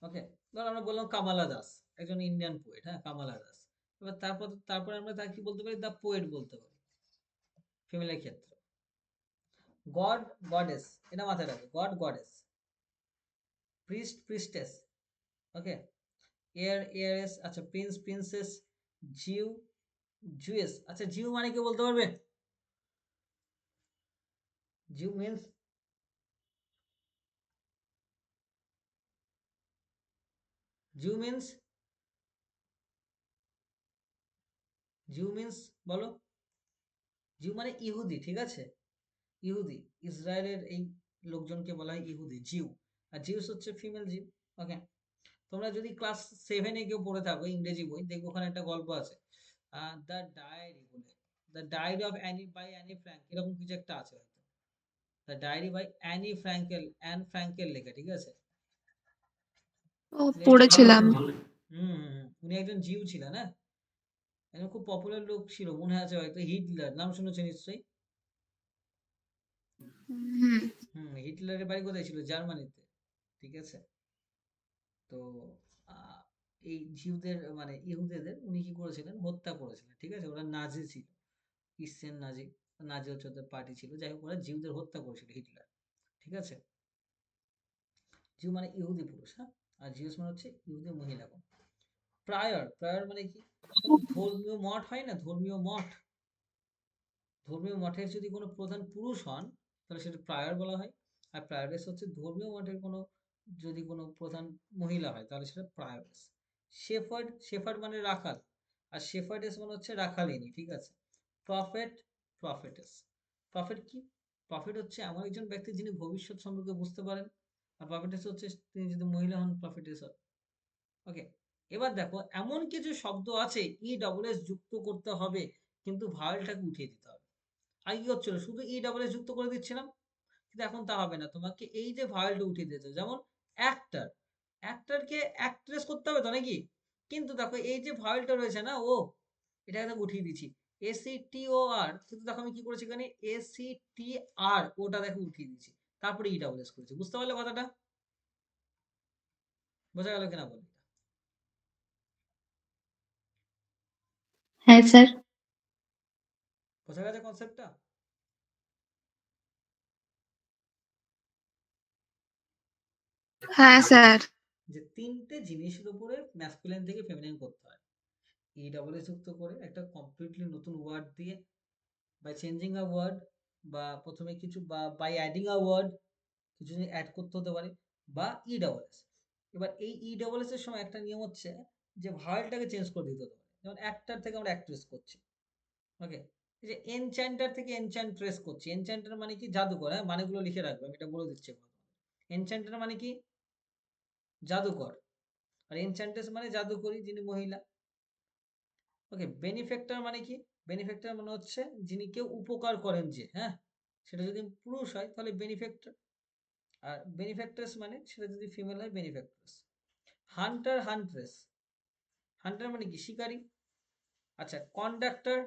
ওকে, ধর আমরা বললাম কামালা দাস, একজন ইন্ডিয়ান পোয়েট। হ্যাঁ, কামালা দাস। এবার তারপরে আমরা তাকে কি বলতে পারি? দা পোয়েট বলতে পারি ফিমেলের ক্ষেত্রে। God, goddess. এটা মাথায় রাখবে, god, goddess. Priest, priestess. Okay, heir, heiress. আচ্ছা, প্রিন্স, প্রিন্সেস। জিউ, জুয়েস। আচ্ছা, জিউ মানে কি বলতে পারবে? জিউ মিন্স, জিউ মিন্স, জিউ মিন্স বলো। জিউ মানে ইহুদি, ঠিক আছে? ইহুদি, ইসরায়েলের এই লোকজনকে বলা হয় ইহুদি, জিউ। আর জিউস হচ্ছে ফিমেল জিউ। ওকে, তোমরা যদি ক্লাস 7-এ কেউ পড়ে থাকো ইংরেজি বই, দেখবো ওখানে একটা গল্প আছে, দ্য ডায়েরি বলে। The diary of Annie by Annie Frank, এরকম কিছু একটা আছে হয়তো। The diary by Annie Frankel, Anne Frankel লেখা, ঠিক আছে? ও উনি একজন পড়েছিলাম। উনি একজন জিউ ছিলেন, হ্যাঁ? একজন খুব পপুলার লোক ছিল, মনে আছে হয়তো, হিটলার নাম শুনেছেন নিশ্চয়ই। হুম। হিটলারের বাড়ি কোথায় ছিল? জার্মানিতে। ঠিক আছে? তো আহ, এই জিউদের মানে ইহুদিদের উনি কি করেছিলেন? হত্যা করেছিলেন। ঠিক আছে? ওরা নাজি ছিল, ক্রিশ্চিয়ান নাজি। নাজি হচ্ছে ওদের পার্টি ছিল। যাই হোক, ওরা জিউদের হত্যা করেছিল হিটলার। ঠিক আছে? জিউ মানে ইহুদি পুরুষ, হ্যাঁ? আর জিউস মানে হচ্ছে ইহুদি মহিলা। প্রায়র, প্রায়র মানে কি? কোনো ধর্মীয় মঠ হয় না, ধর্মীয় মঠ, ধর্মীয় মঠের যদি কোনো প্রধান পুরুষ হন, তাহলে সেটা প্রায়র বলা হয়। আর প্রায়রেস হচ্ছে ধর্মীয় মঠের কোনো, যদি কোনো প্রধান মহিলা হয়, তাহলে সেটা প্রায়রেস। শেফার্ড, শেফার্ড মানে রাখাল, আর শেফার্ডেস মানে হচ্ছে রাখালিনী। ঠিক আছে? প্রফেট, প্রফেটেস। প্রফেট কি? প্রফেট হচ্ছে এমন একজন ব্যক্তি যিনি ভবিষ্যৎ সম্পর্কে বুঝতে পারেন। আর প্রফেটেস হচ্ছে তিনি যদি মহিলা হন, প্রফেটেস হয়। ওকে, এবার দেখো এমন কিছু শব্দ আছে ই ডবল এস যুক্ত করতে হবে, কিন্তু ভাওয়েলটাকে উঠিয়ে দিতে হবে। আগে কি হচ্ছিল? শুধু ই ডবল এস যুক্ত করে দিচ্ছিলাম, কিন্তু এখন তা হবে না, তোমাকে এই যে ভাওয়েলটা উঠিয়ে দিতে হবে। যেমন অ্যাক্টর, অ্যাক্টরকে অ্যাক্ট্রেস করতে হবে তো নাকি? কিন্তু দেখো এই যে ভাওয়েলটা রয়েছে না, ও, এটাকে দেখো উঠিয়ে দিচ্ছি, এসি টি ও আর, কিন্তু দেখো আমি কি করেছি এখানে, এসি টি আর ওটা দেখো উঠিয়ে দিচ্ছি, তারপরে ই ডাবল এস করেছি। বুঝতে পারলে কথাটা? বোঝা গেল কিনা বলি? হ্যাঁ স্যার। বোঝা গেছে কনসেপ্টটা? হ্যাঁ স্যার। যে তিনটে জিনিসের উপরে ম্যাসকুলিন থেকে ফেমিনিন করতে হয়, ই ডাবল এস যুক্ত করে একটা কমপ্লিটলি নতুন ওয়ার্ড দিয়ে, বাই চেঞ্জিং আ ওয়ার্ড, বা প্রথমে কিছু, বা বাই অ্যাডিং আ ওয়ার্ড, কিছু অ্যাড করতে হতে পারে, বা ই ডাবল এস। এবার এই ই ডাবল এস এর সময় একটা নিয়ম হচ্ছে যে ভাওয়েলটাকে চেঞ্জ করে দিতে হতে পারে। যেমন অ্যাক্টর থেকে আমরা অ্যাক্ট্রেস করছি। ওকে, এই যে এনচ্যান্টার থেকে এনচ্যান্ট্রেস করছি। এনচ্যান্টার মানে কি? জাদুকর। হ্যাঁ, মানেগুলো লিখে রাখবে, আমি এটা বলে দিচ্ছি। এনচ্যান্টার মানে কি? জাদুকর। আর এনচ্যান্ট্রেস মানে জাদুকরী যিনি মহিলা। ওকে, বেনিফ্যাক্টর মানে কি? বেনিফ্যাক্টর মানে হচ্ছে যিনি কেউ উপকার করেন যে, হ্যাঁ, সেটা যদি পুরুষ হয় তাহলে বেনিফ্যাক্টর। আর বেনিফ্যাক্ট্রেস মানে সেটা যদি ফিমেল হয়, বেনিফ্যাক্ট্রেস। Hunter, huntress. হান্টার মানে কি? শিকারী। আচ্ছা, কন্ডাক্টর,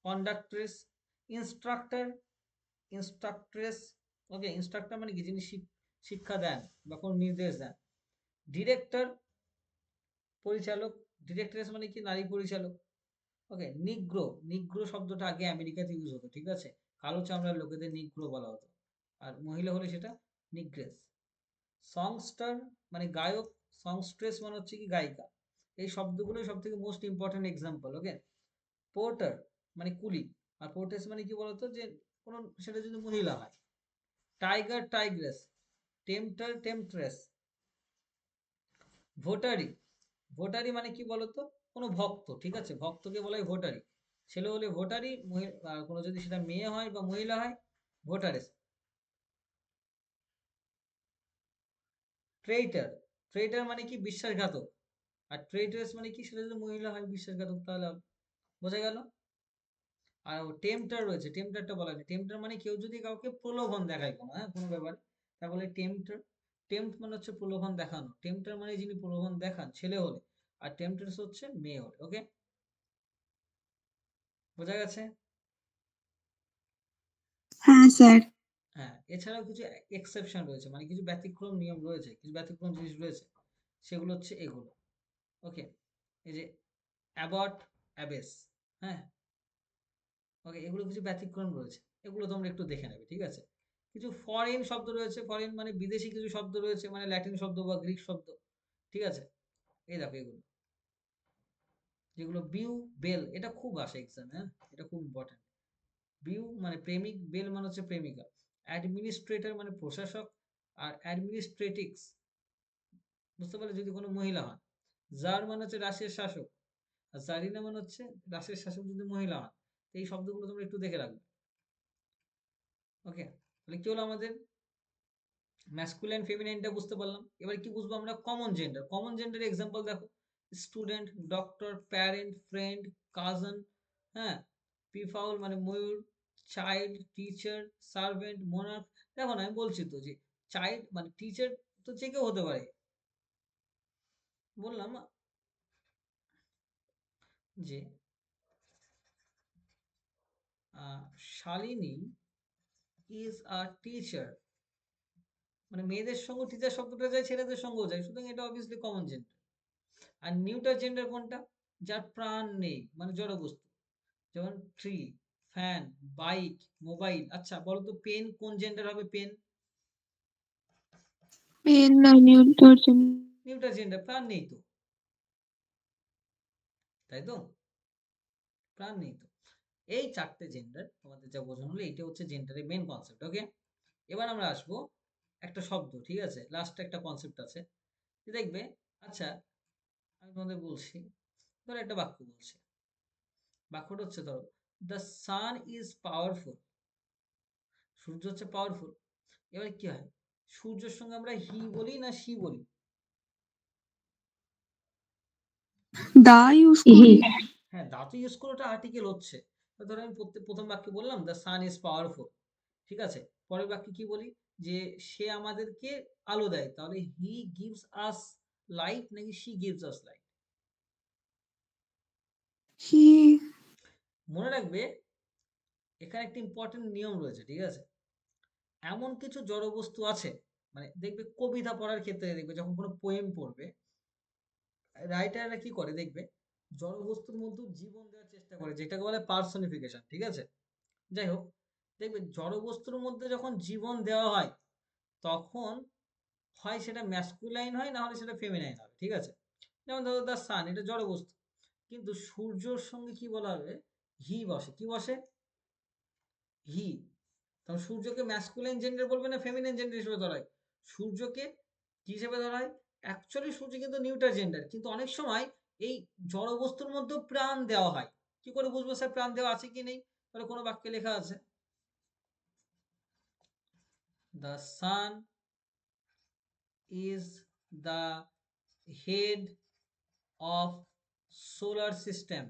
কন্ডাক্ট্রেস। ইনস্ট্রাক্টর, ইনস্ট্রাক্ট্রেস। ওকে, ইনস্ট্রাক্টর মানে কি? যিনি শিক্ষা দেন বা কোনো নির্দেশ দেন। ডিরেক্টর, পরিচালক। ডিরেক্টরেস মানে কি? নারী পরিচালক। ওকে, নিগ্রো, নিগ্রো শব্দটা আগে আমেরিকাতে ইউজ হতো। ঠিক আছে? কালো চামড়ার লোকেদের নিগ্রো বলা হতো, আর মহিলা হলে সেটা নিগ্রেস। সংস্টার মানে গায়ক। সংস্ট্রেস মানে হচ্ছে কি? গায়িকা। এই শব্দগুলোই সব থেকে মোস্ট ইম্পর্টেন্ট এক্সাম্পল। ওকে, পোর্টার মানে কুলি। আর পোর্টেস মানে কি বলতো? যে কোনো, সেটা যদি মহিলা হয়। Tiger, Tigress. টেম্পটার, টেম্পট্রেস। ভোটারি, ভোটারি মানে কি বলতো? কোনো ভক্ত। ঠিক আছে? ভক্তকে বলা হয় ভোটারি। ছেলে হলে ভোটারি, কোনো যদি সেটা মেয়ে হয় বা মহিলা হয়, ভোটারেস। ট্রেইটার, ট্রেইটার মানে কি? বিশ্বাসঘাতক। আর ট্রেইটারেস মানে কি? সেটা যদি মহিলা হয়, বিশ্বাসঘাতক, তাহলে বোঝা গেল? আর টেম্পটার রয়েছে, টেম্পটারটা বলা যায়। টেম্পটার মানে কেউ যদি কাউকে প্রলোভন দেখায় কোনো, হ্যাঁ, কোনো ব্যাপারে, তাহলে টেম্পটার। টেম্পট মানে হচ্ছে প্রলোভন দেখানো। টেম্পটার মানে যিনি প্রলোভন দেখান, ছেলে হলে। আর টেম্পটার্স হচ্ছে মেয়ে হলে। ওকে, বোঝা গেছে? হ্যাঁ স্যার। হ্যাঁ, এছাড়াও কিছু এক্সেপশন রয়েছে, মানে কিছু ব্যতিক্রম নিয়ম রয়েছে, কিছু ব্যতিক্রম জিনিস রয়েছে। সেগুলো হচ্ছে এগুলো। ওকে, এই যে অ্যাবট, অ্যাবেস, হ্যাঁ, ওকে, এগুলো কিছু ব্যতিক্রম রয়েছে। এগুলো তোমরা একটু দেখে নেবে। ঠিক আছে? কিছু ফরেন শব্দ রয়েছে, ফরেন মানে বিদেশি কিছু শব্দ রয়েছে, মানে ল্যাটিন শব্দ বা গ্রিক শব্দ। ঠিক আছে? এই দেখো এগুলো, যেগুলো বিউ, বেল, এটা খুব আসে এক্সাম, হ্যাঁ, এটা খুব ইম্পর্টেন্ট। বিউ মানে প্রেমিক, বেল মানে হচ্ছে প্রেমিকা। অ্যাডমিনিস্ট্রেটর মানে প্রশাসক। আর অ্যাডমিনিস্ট্রেটিক্স, বুঝতে পারলে, যদি কোনো মহিলা হয়। জার মানে হচ্ছে রাশিয়ার শাসক। আর জারিনা মানে হচ্ছে রাশিয়ার শাসক যদি মহিলা হয়। তো এই শব্দগুলো তোমরা একটু দেখে রাখবে। ওকে, তাহলে কি হলো আমাদের? ম্যাসকুলাইন, ফেমিনাইনটা বুঝতে পারলাম। এবার কি বুঝবো আমরা? Common gender. কমন জেন্ডারের এক্সাম্পল দেখো, স্টুডেন্ট, ডক্টর, প্যারেন্ট, ফ্রেন্ড, কাজন, হ্যাঁ, পিফাউল মানে ময়ূর, চাইল্ড, টিচার, সার্ভেন্ট, মোনার্ক। দেখো না, আমি বলছি তো যে চাইল্ড মানে টিচার তো যে কেউ হতে পারে। বললাম যে শালিনী ইজ আ টিচার, মানে মেয়েদের সঙ্গে টিচার শব্দটা যায়, ছেলেদের সঙ্গেও যায়, সুতরাং এটা অবভিয়াসলি কমন জেন্ডার। আর নিউটার জেন্ডার কোনটা? যার প্রাণ নেই, মানে জড় বস্তু, যেমন ট্রি, ফ্যান, বাইক, মোবাইল। আচ্ছা বলো তো পেন কোন জেন্ডার হবে? পেন পেন না নিউটার নিউটার জেন্ডার, প্রাণ নেই তো, তাই তো, প্রাণ নেই তো। এই চারটে জেন্ডার তোমাদের যা বোঝানো হলো, এইটা হচ্ছে জেন্ডারের মেন কনসেপ্ট। ওকে, এবার আমরা আসবো একটা শব্দ, ঠিক আছে, লাস্ট একটা কনসেপ্ট আছে, দেখবে। আচ্ছা আমি তোমাদের বলছি, ধরো একটা বাক্য বলছি, বাক্যটা হচ্ছে ধরো দ্য সান ইজ পাওয়ারফুল, সূর্য হচ্ছে পাওয়ারফুল। এবার কি হয়, সূর্যের সঙ্গে আমরা হি বলি না শি বলি? দা ইউজ হি করি। হ্যাঁ, দা তো ইউজ করে, ওটা আর্টিকেল হচ্ছে। তো ধরো আমি প্রথম বাক্যে বললাম দ্য সান ইজ পাওয়ারফুল, ঠিক আছে, পরের বাক্যে কি বলি, যে সে আমাদেরকে আলো দেয়, তাহলে হি গিভস আস লাইট নাকি শি গিভস আস লাইট? হি। মনে রাখবে এখানে একটা ইম্পর্টেন্ট নিয়ম রয়েছে, ঠিক আছে। এমন কিছু জড়বস্তু আছে, মানে দেখবে কবিতা পড়ার ক্ষেত্রে, দেখবে যখন কোনো পোয়েম পড়বে, রাইটাররা কি করে দেখবে, জড়বস্তুর মধ্যে জীবন দেওয়ার চেষ্টা করে, যেটাকে বলে পার্সনিফিকেশন, ঠিক আছে। যাই হোক, দেখবে জড়বস্তুর মধ্যে যখন জীবন দেওয়া হয়, তখন হয় সেটা ম্যাসকুলাইন হয়, না হলে সেটা ফেমিনাইন হবে, ঠিক আছে। যেমন ধরো দ্য সান, এটা জড়বস্তু, কিন্তু সূর্যর সঙ্গে কি বলা হবে? হি বসে, কি বসে? হি। তখন সূর্যকে ম্যাসকুলাইন জেন্ডার বলবে না ফেমিনাইন জেন্ডার হিসেবে ধরা হয়? সূর্যকে কি হিসেবে ধরা হয়? অ্যাকচুয়ালি সূর্য কিন্তু নিউট্রাল জেন্ডার, কিন্তু অনেক সময় এই জড় বস্তুর মধ্যে প্রাণ দেওয়া হয়। কি করে বুঝবো স্যার প্রাণ দেওয়া আছে কি নেই? তাহলে কোনো বাক্যে লেখা আছে the sun is the head of solar system,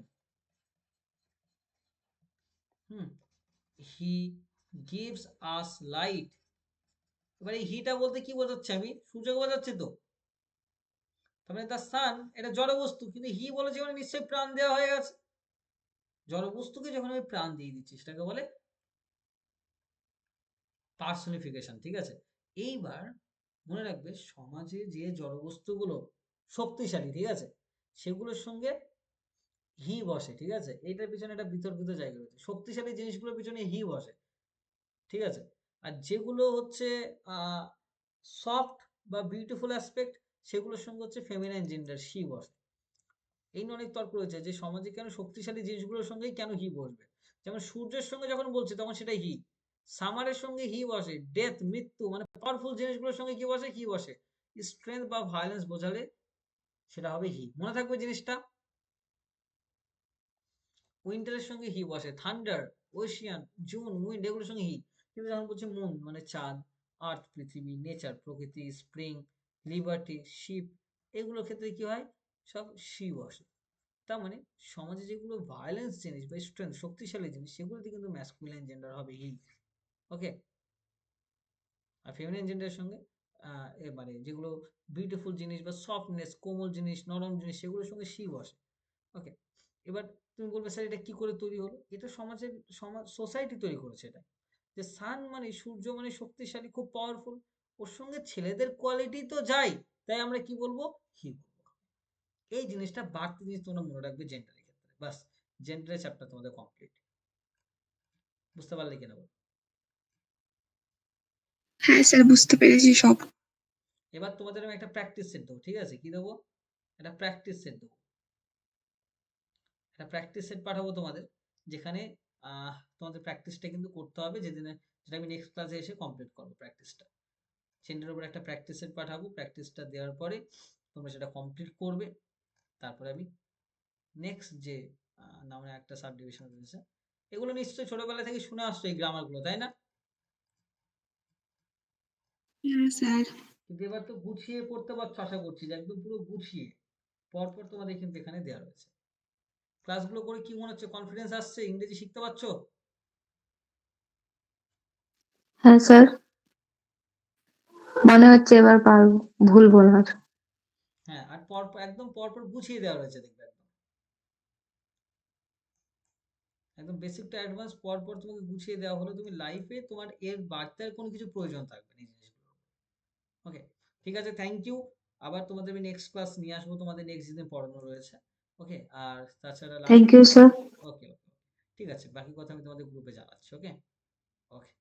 he gives us light. এবার এই হিটা বলতে কি বোঝাচ্ছে? আমি সূর্যকে বোঝাচ্ছি তো। তার মানে দ্য সান এটা জড় বস্তু, কিন্তু হি বলেছে মানে নিশ্চয়ই প্রাণ দেওয়া হয়ে গেছে। জড় বস্তুকে যখন আমি প্রাণ দিয়ে দিচ্ছি, সেটাকে বলে পার্সনিফিকেশন, ঠিক আছে। এইবার মনে রাখবে সমাজে যে জড় বস্তুগুলো শক্তিশালী, ঠিক আছে, সেগুলোর সঙ্গে হি বসে, ঠিক আছে। এইটার পিছনে একটা বিতর্কিত জায়গা রয়েছে, শক্তিশালী জিনিসগুলোর পিছনে হি বসে, ঠিক আছে। আর যেগুলো হচ্ছে সফট বা বিউটিফুল অ্যাসপেক্ট, সেগুলোর সঙ্গে হচ্ছে ফেমিনাইন জেন্ডার শি বসে। এই নিয়ে অনেক তর্ক রয়েছে যে সমাজে কেন শক্তিশালী জিনিসগুলোর সঙ্গেই কেন হি বসবে। যেমন সূর্যের সঙ্গে যখন বলছে তখন সেটা হি, সামারের সঙ্গে হি বসে, ডেথ মৃত্যু মানে পাওয়ারফুল জিনিসগুলোর সঙ্গে কি বসে? হি বসে। স্ট্রেংথ বা ভায়োলেন্স বোঝালে সেটা হবে হি, মনে থাকবে জিনিসটা। উইন্টারের সঙ্গে হি বসে, থান্ডার, ওশিয়ান, জুন, উইন্ড, এগুলোর সঙ্গে হি। কিন্তু যখন বলছে মুন মানে চাঁদ, আর্থ পৃথিবী, নেচার প্রকৃতি, স্প্রিং, লিবার্টি, শিপ, এগুলোর ক্ষেত্রে কি হয়? সব শি বসে। তার মানে সমাজে যেগুলো ভায়োলেন্স জিনিস বা স্ট্রেংথ শক্তিশালী জিনিস, সেগুলোতে কিন্তু ম্যাসকুলাইন জেন্ডার হবে হি। ওকে, আর ফেমিনাইন জেন্ডারের সঙ্গে মানে যেগুলো বিউটিফুল জিনিস বা সফটনেস, কোমল জিনিস, নরম জিনিস, সেগুলোর সঙ্গে শি বসে। ওকে, এবার তুমি বলবে স্যার এটা কি করে তৈরি হলো? এটা সমাজের সোসাইটি তৈরি করেছে এটা, যে সান মানে সূর্য মানে শক্তিশালী, খুব পাওয়ারফুল, ওর সঙ্গে ছেলেদের কোয়ালিটি তো যাই, তাই আমরা কি বলবো? হি বলবো। এই জিনিসটা বাড়তি জিনিস তোমরা মনে রাখবে জেন্ডারের ক্ষেত্রে। বাস, জেন্ডারের চ্যাপ্টার তোমাদের কমপ্লিট। বুঝতে পারলে কিনা বল? হ্যাঁ স্যার, বুঝতে পেরেছি সব। এবার তোমাদের আমি একটা প্র্যাকটিস সেট দেবো, ঠিক আছে। কি দেবো? একটা প্র্যাকটিস সেট দেবো, একটা প্র্যাকটিস সেট পাঠাবো তোমাদের, যেখানে তোমাদের প্র্যাকটিসটা কিন্তু করতে হবে, যেটা আমি নেক্সট ক্লাসে এসে কমপ্লিট করবো প্র্যাকটিসটা। সেন্টারের উপর একটা প্র্যাকটিস সেট পাঠাবো, প্র্যাকটিসটা দেওয়ার পরে তোমরা সেটা কমপ্লিট করবে। তারপরে আমি নেক্সট যে নামে একটা সাব ডিভিশন রয়েছে, এগুলো নিশ্চয়ই ছোটবেলা থেকে শুনে আসছো এই গ্রামারগুলো, তাই না? হ্যাঁ স্যার। কিন্তু এবার তো গুছিয়ে পড়তে পারছো, আশা করছি যে একদম পুরো গুছিয়ে পরপর তোমাদের কিন্তু এখানে দেওয়া রয়েছে। ক্লাসগুলো করে কি মনে হচ্ছে? কনফিডেন্স আসছে? ইংরেজি শিখতে পারছো? হ্যাঁ স্যার, মনে হচ্ছে এবার পারবো, ভুলবো না আর। হ্যাঁ, আর পরপর একদম পরপর গুছিয়ে দেওয়া রয়েছে, দেখবে একদম বেসিক টু অ্যাডভান্স পরপর তোমাকে গুছিয়ে দেওয়া হলো, তুমি লাইফে তোমার এর বাড়তে আর কোনো কিছু প্রয়োজন থাকবে না এই জিনিসগুলো। ওকে, ঠিক আছে, থ্যাংক ইউ। আবার তোমাদের আমি নেক্সট ক্লাস নিয়ে আসবো, তোমাদের নেক্সট দিনে পড়ানো রয়েছে। ওকে, আর তাছাড়া লাস্ট, থ্যাংক ইউ স্যার। ওকে ওকে, ঠিক আছে, বাকি কথা আমি তোমাদের গ্রুপে জানাচ্ছি। ওকে ওকে।